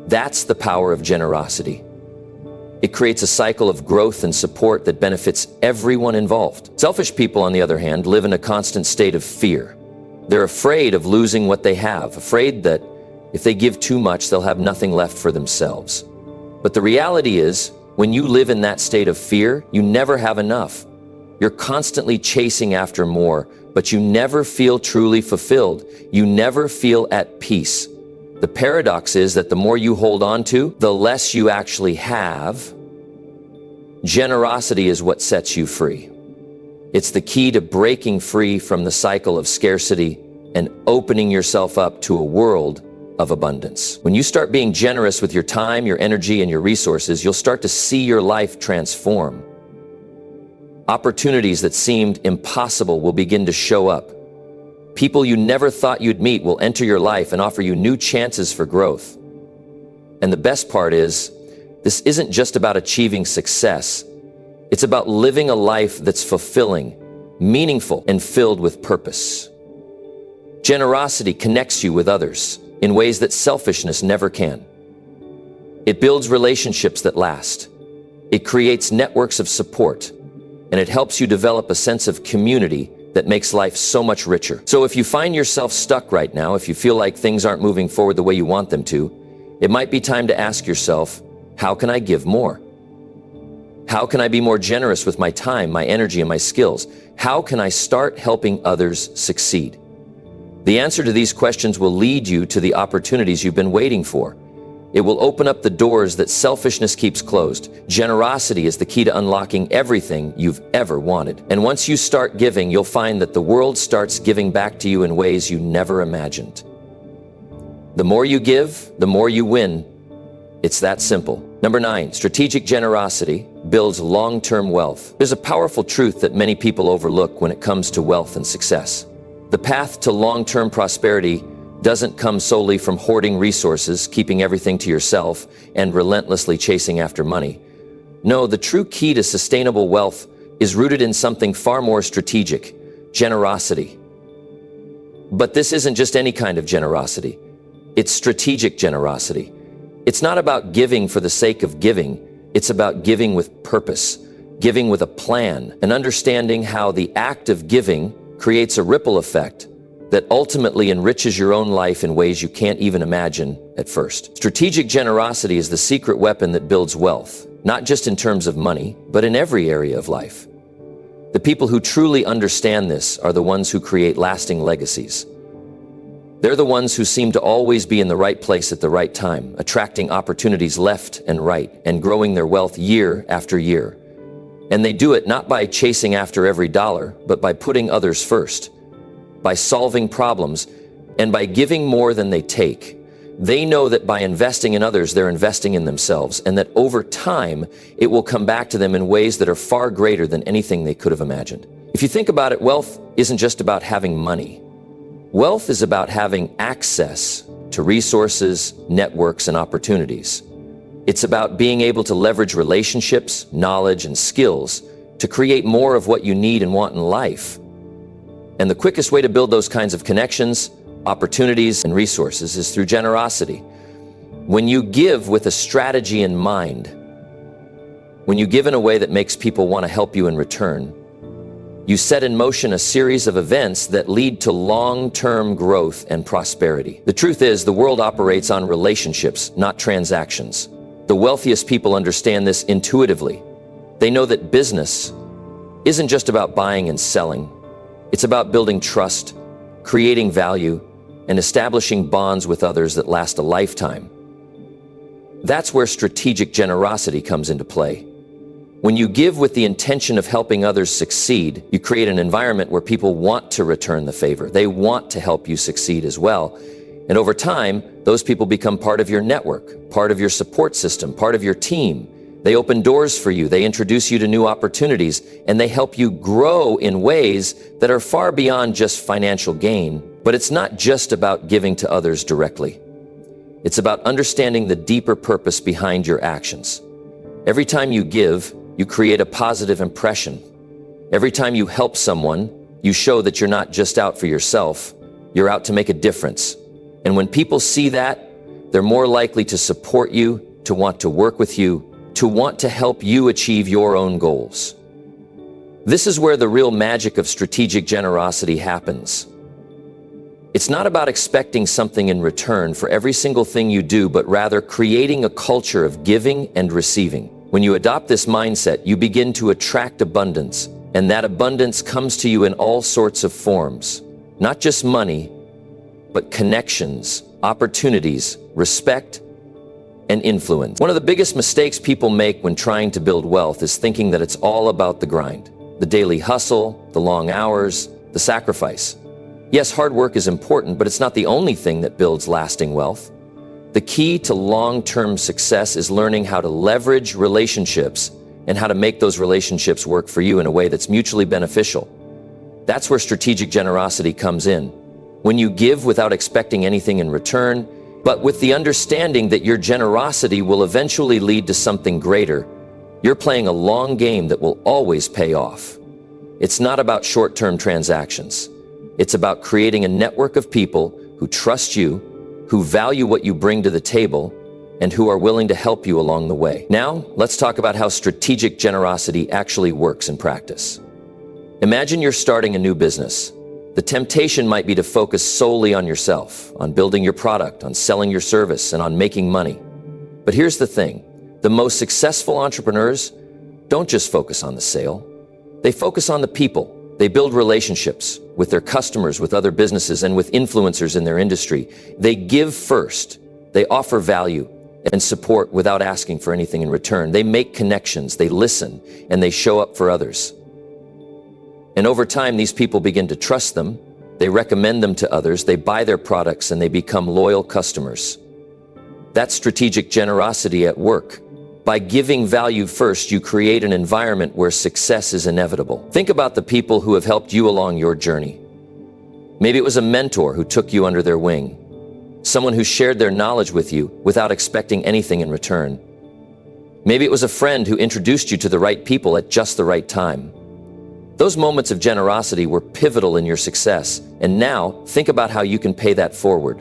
That's the power of generosity. It creates a cycle of growth and support that benefits everyone involved. Selfish people, on the other hand, live in a constant state of fear. They're afraid of losing what they have, afraid that if they give too much, they'll have nothing left for themselves. But the reality is, when you live in that state of fear, you never have enough. You're constantly chasing after more, but you never feel truly fulfilled. You never feel at peace. The paradox is that the more you hold on to, the less you actually have. Generosity is what sets you free. It's the key to breaking free from the cycle of scarcity and opening yourself up to a world of abundance. When you start being generous with your time, your energy, and your resources, you'll start to see your life transform. Opportunities that seemed impossible will begin to show up. People you never thought you'd meet will enter your life and offer you new chances for growth. And the best part is, this isn't just about achieving success. It's about living a life that's fulfilling, meaningful, and filled with purpose. Generosity connects you with others. in ways that selfishness never can. It builds relationships that last. It creates networks of support, and it helps you develop a sense of community that makes life so much richer. So if you find yourself stuck right now, if you feel like things aren't moving forward the way you want them to, it might be time to ask yourself, how can I give more? How can I be more generous with my time, my energy, and my skills? How can I start helping others succeed? The answer to these questions will lead you to the opportunities you've been waiting for. It will open up the doors that selfishness keeps closed. Generosity is the key to unlocking everything you've ever wanted. And once you start giving, you'll find that the world starts giving back to you in ways you never imagined. The more you give, the more you win. It's that simple. Number 9, strategic generosity builds long-term wealth. There's a powerful truth that many people overlook when it comes to wealth and success. The path to long-term prosperity doesn't come solely from hoarding resources, keeping everything to yourself, and relentlessly chasing after money. No, the true key to sustainable wealth is rooted in something far more strategic: generosity. But this isn't just any kind of generosity. It's strategic generosity. It's not about giving for the sake of giving. It's about giving with purpose, giving with a plan, and understanding how the act of giving creates a ripple effect that ultimately enriches your own life in ways you can't even imagine at first. Strategic generosity is the secret weapon that builds wealth, not just in terms of money, but in every area of life. The people who truly understand this are the ones who create lasting legacies. They're the ones who seem to always be in the right place at the right time, attracting opportunities left and right, and growing their wealth year after year. And they do it not by chasing after every dollar, but by putting others first, by solving problems, and by giving more than they take. They know that by investing in others, they're investing in themselves, and that over time, it will come back to them in ways that are far greater than anything they could have imagined. If you think about it, wealth isn't just about having money. Wealth is about having access to resources, networks, and opportunities. It's about being able to leverage relationships, knowledge, and skills to create more of what you need and want in life. And the quickest way to build those kinds of connections, opportunities, and resources is through generosity. When you give with a strategy in mind, when you give in a way that makes people want to help you in return, you set in motion a series of events that lead to long-term growth and prosperity. The truth is, the world operates on relationships, not transactions. The wealthiest people understand this intuitively. They know that business isn't just about buying and selling. It's about building trust, creating value, and establishing bonds with others that last a lifetime. That's where strategic generosity comes into play. When you give with the intention of helping others succeed, you create an environment where people want to return the favor. They want to help you succeed as well. And over time, those people become part of your network, part of your support system, part of your team. They open doors for you, they introduce you to new opportunities, and they help you grow in ways that are far beyond just financial gain. But it's not just about giving to others directly. It's about understanding the deeper purpose behind your actions. Every time you give, you create a positive impression. Every time you help someone, you show that you're not just out for yourself, you're out to make a difference. And when people see that, they're more likely to support you, to want to work with you, to want to help you achieve your own goals. This is where the real magic of strategic generosity happens. It's not about expecting something in return for every single thing you do, but rather creating a culture of giving and receiving. When you adopt this mindset, you begin to attract abundance, and that abundance comes to you in all sorts of forms. Not just money, but connections, opportunities, respect, and influence. One of the biggest mistakes people make when trying to build wealth is thinking that it's all about the grind, the daily hustle, the long hours, the sacrifice. Yes, hard work is important, but it's not the only thing that builds lasting wealth. The key to long-term success is learning how to leverage relationships and how to make those relationships work for you in a way that's mutually beneficial. That's where strategic generosity comes in. When you give without expecting anything in return, but with the understanding that your generosity will eventually lead to something greater, you're playing a long game that will always pay off. It's not about short-term transactions. It's about creating a network of people who trust you, who value what you bring to the table, and who are willing to help you along the way. Now, let's talk about how strategic generosity actually works in practice. Imagine you're starting a new business. The temptation might be to focus solely on yourself, on building your product, on selling your service, and on making money. But here's the thing. The most successful entrepreneurs don't just focus on the sale. They focus on the people. They build relationships with their customers, with other businesses, and with influencers in their industry. They give first. They offer value and support without asking for anything in return. They make connections, they listen, and they show up for others. And over time, these people begin to trust them. They recommend them to others. They buy their products, and they become loyal customers. That's strategic generosity at work. By giving value first, you create an environment where success is inevitable. Think about the people who have helped you along your journey. Maybe it was a mentor who took you under their wing, someone who shared their knowledge with you without expecting anything in return. Maybe it was a friend who introduced you to the right people at just the right time. Those moments of generosity were pivotal in your success, and now think about how you can pay that forward.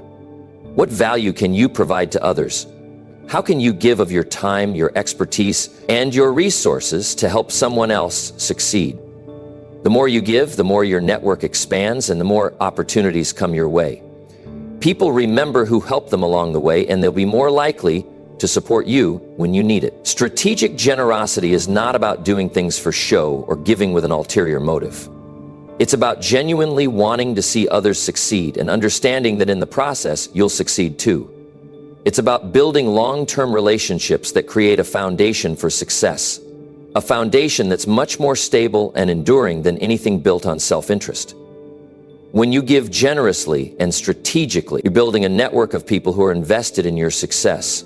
What value can you provide to others? How can you give of your time, your expertise, and your resources to help someone else succeed? The more you give, the more your network expands and the more opportunities come your way. People remember who helped them along the way, and they'll be more likely to support you when you need it. Strategic generosity is not about doing things for show or giving with an ulterior motive. It's about genuinely wanting to see others succeed and understanding that in the process, you'll succeed too. It's about building long-term relationships that create a foundation for success, a foundation that's much more stable and enduring than anything built on self-interest. When you give generously and strategically, you're building a network of people who are invested in your success.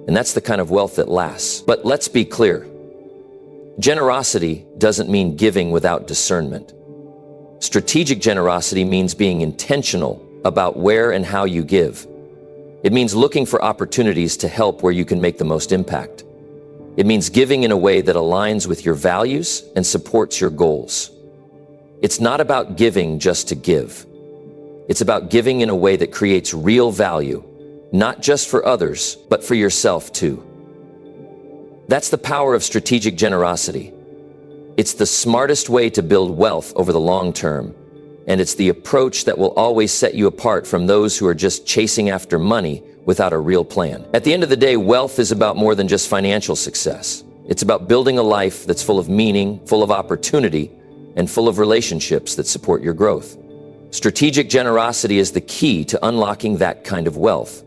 And that's the kind of wealth that lasts. But let's be clear. Generosity doesn't mean giving without discernment. Strategic generosity means being intentional about where and how you give. It means looking for opportunities to help where you can make the most impact. It means giving in a way that aligns with your values and supports your goals. It's not about giving just to give. It's about giving in a way that creates real value, not just for others, but for yourself too. That's the power of strategic generosity. It's the smartest way to build wealth over the long term. And it's the approach that will always set you apart from those who are just chasing after money without a real plan. At the end of the day, wealth is about more than just financial success. It's about building a life that's full of meaning, full of opportunity, and full of relationships that support your growth. Strategic generosity is the key to unlocking that kind of wealth.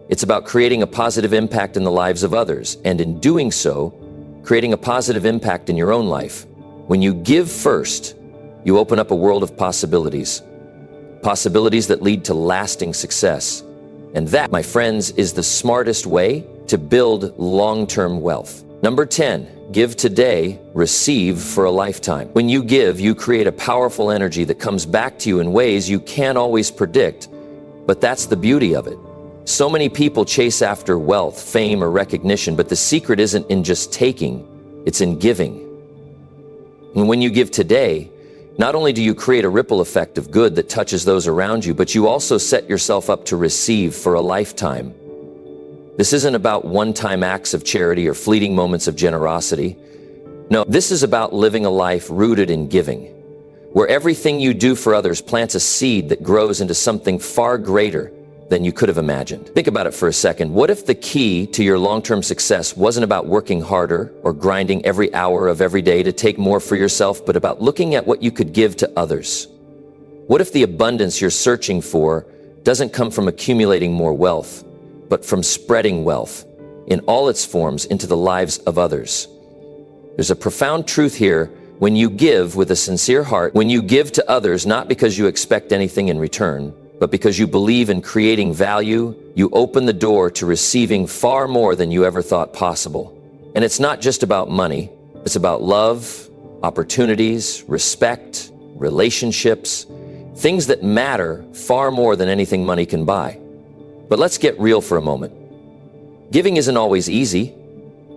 It's about creating a positive impact in the lives of others, and in doing so, creating a positive impact in your own life. When you give first, you open up a world of possibilities. Possibilities that lead to lasting success. And that, my friends, is the smartest way to build long-term wealth. Number 10, give today, receive for a lifetime. When you give, you create a powerful energy that comes back to you in ways you can't always predict, but that's the beauty of it. So many people chase after wealth, fame, or recognition, but the secret isn't in just taking, it's in giving. And when you give today, not only do you create a ripple effect of good that touches those around you, but you also set yourself up to receive for a lifetime. This isn't about one-time acts of charity or fleeting moments of generosity. No, this is about living a life rooted in giving, where everything you do for others plants a seed that grows into something far greater than you could have imagined. Think about it for a second. What if the key to your long-term success wasn't about working harder or grinding every hour of every day to take more for yourself, but about looking at what you could give to others? What if the abundance you're searching for doesn't come from accumulating more wealth, but from spreading wealth in all its forms into the lives of others? There's a profound truth here. When you give with a sincere heart, when you give to others not because you expect anything in return, but because you believe in creating value, you open the door to receiving far more than you ever thought possible. And it's not just about money. It's about love, opportunities, respect, relationships, things that matter far more than anything money can buy. But let's get real for a moment. Giving isn't always easy.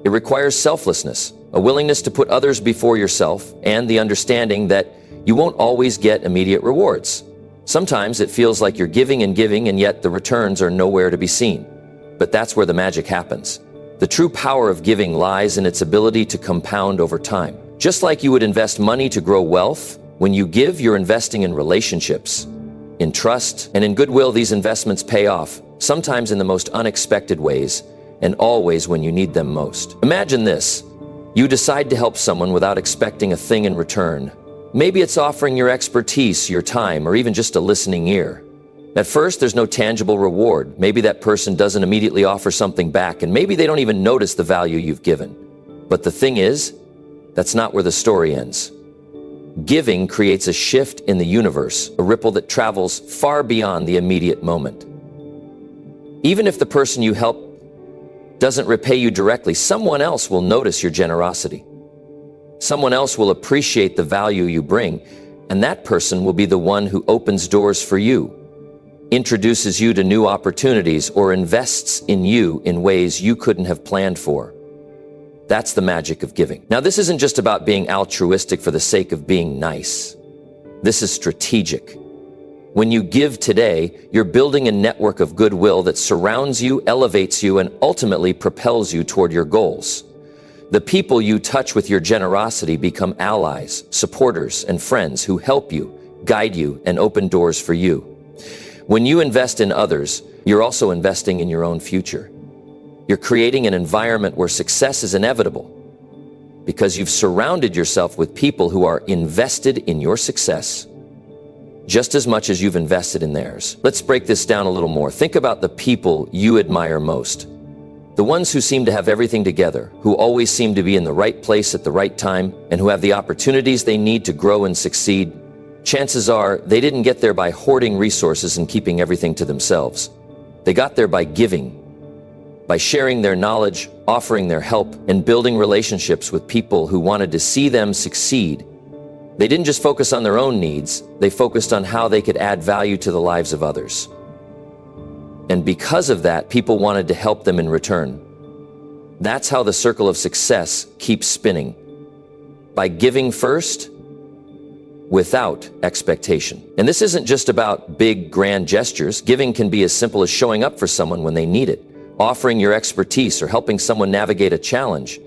It requires selflessness, a willingness to put others before yourself, and the understanding that you won't always get immediate rewards. Sometimes it feels like you're giving and yet the returns are nowhere to be seen. But that's where the magic happens. The true power of giving lies in its ability to compound over time. Just like you would invest money to grow wealth, when you give, you're investing in relationships, in trust, and in goodwill. These investments pay off, sometimes in the most unexpected ways, and always when you need them most. Imagine this. You decide to help someone without expecting a thing in return. Maybe it's offering your expertise, your time, or even just a listening ear. At first, there's no tangible reward. Maybe that person doesn't immediately offer something back, and maybe they don't even notice the value you've given. But the thing is, that's not where the story ends. Giving creates a shift in the universe, a ripple that travels far beyond the immediate moment. Even if the person you help doesn't repay you directly, someone else will notice your generosity. Someone else will appreciate the value you bring, and that person will be the one who opens doors for you, introduces you to new opportunities, or invests in you in ways you couldn't have planned for. That's the magic of giving. Now, this isn't just about being altruistic for the sake of being nice. This is strategic. When you give today, you're building a network of goodwill that surrounds you, elevates you, and ultimately propels you toward your goals. The people you touch with your generosity become allies, supporters, and friends who help you, guide you, and open doors for you. When you invest in others, you're also investing in your own future. You're creating an environment where success is inevitable because you've surrounded yourself with people who are invested in your success just as much as you've invested in theirs. Let's break this down a little more. Think about the people you admire most. The ones who seem to have everything together, who always seem to be in the right place at the right time, and who have the opportunities they need to grow and succeed. Chances are they didn't get there by hoarding resources and keeping everything to themselves. They got there by giving, by sharing their knowledge, offering their help, and building relationships with people who wanted to see them succeed. They didn't just focus on their own needs, they focused on how they could add value to the lives of others. And because of that, people wanted to help them in return. That's how the circle of success keeps spinning. By giving first, without expectation. And this isn't just about big, grand gestures. Giving can be as simple as showing up for someone when they need it, offering your expertise, or helping someone navigate a challenge.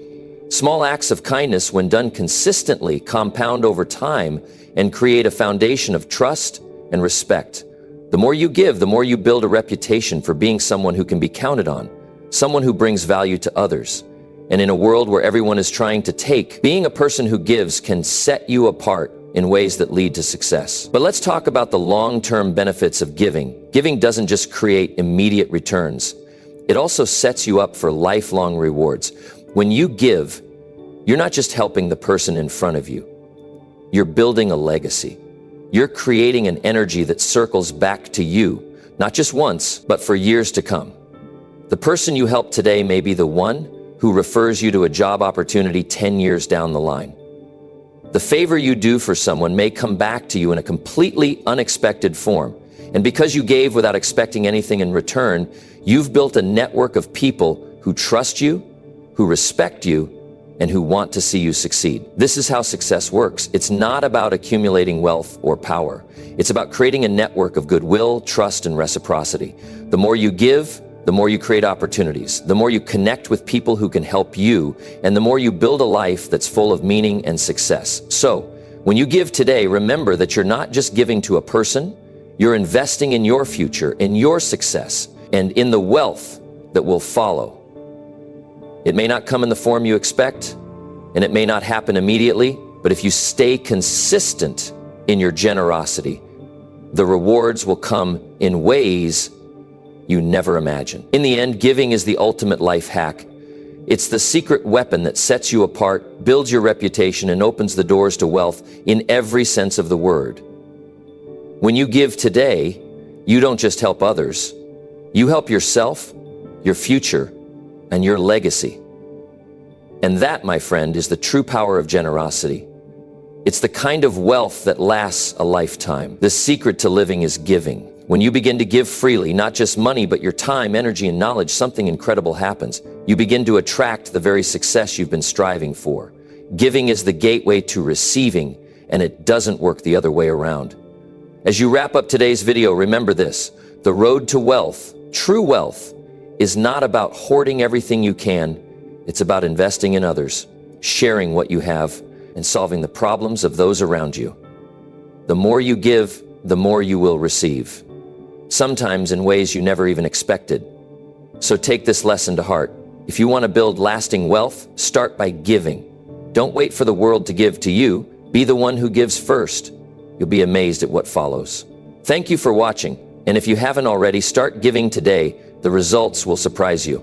Small acts of kindness, when done consistently, compound over time and create a foundation of trust and respect. The more you give, the more you build a reputation for being someone who can be counted on, someone who brings value to others. And in a world where everyone is trying to take, being a person who gives can set you apart in ways that lead to success. But let's talk about the long-term benefits of giving. Giving doesn't just create immediate returns. It also sets you up for lifelong rewards. When you give, you're not just helping the person in front of you. You're building a legacy. You're creating an energy that circles back to you, not just once, but for years to come. The person you help today may be the one who refers you to a job opportunity 10 years down the line. The favor you do for someone may come back to you in a completely unexpected form. And because you gave without expecting anything in return, you've built a network of people who trust you, who respect you, and who want to see you succeed. This is how success works. It's not about accumulating wealth or power. It's about creating a network of goodwill, trust, and reciprocity. The more you give, the more you create opportunities, the more you connect with people who can help you, and the more you build a life that's full of meaning and success. So, when you give today, remember that you're not just giving to a person, you're investing in your future, in your success, and in the wealth that will follow. It may not come in the form you expect, and it may not happen immediately, but if you stay consistent in your generosity, the rewards will come in ways you never imagined. In the end, giving is the ultimate life hack. It's the secret weapon that sets you apart, builds your reputation, and opens the doors to wealth in every sense of the word. When you give today, you don't just help others. You help yourself, your future, and your legacy. And that, my friend, is the true power of generosity. It's the kind of wealth that lasts a lifetime. The secret to living is giving. When you begin to give freely, not just money, but your time, energy, and knowledge, something incredible happens. You begin to attract the very success you've been striving for. Giving is the gateway to receiving, and it doesn't work the other way around. As you wrap up today's video, remember this: the road to wealth, true wealth, is not about hoarding everything you can. It's about investing in others, sharing what you have, and solving the problems of those around you. The more you give, the more you will receive, sometimes in ways you never even expected. So take this lesson to heart. If you want to build lasting wealth, start by giving. Don't wait for the world to give to you. Be the one who gives first. You'll be amazed at what follows. Thank you for watching, and if you haven't already, start giving today. The results will surprise you.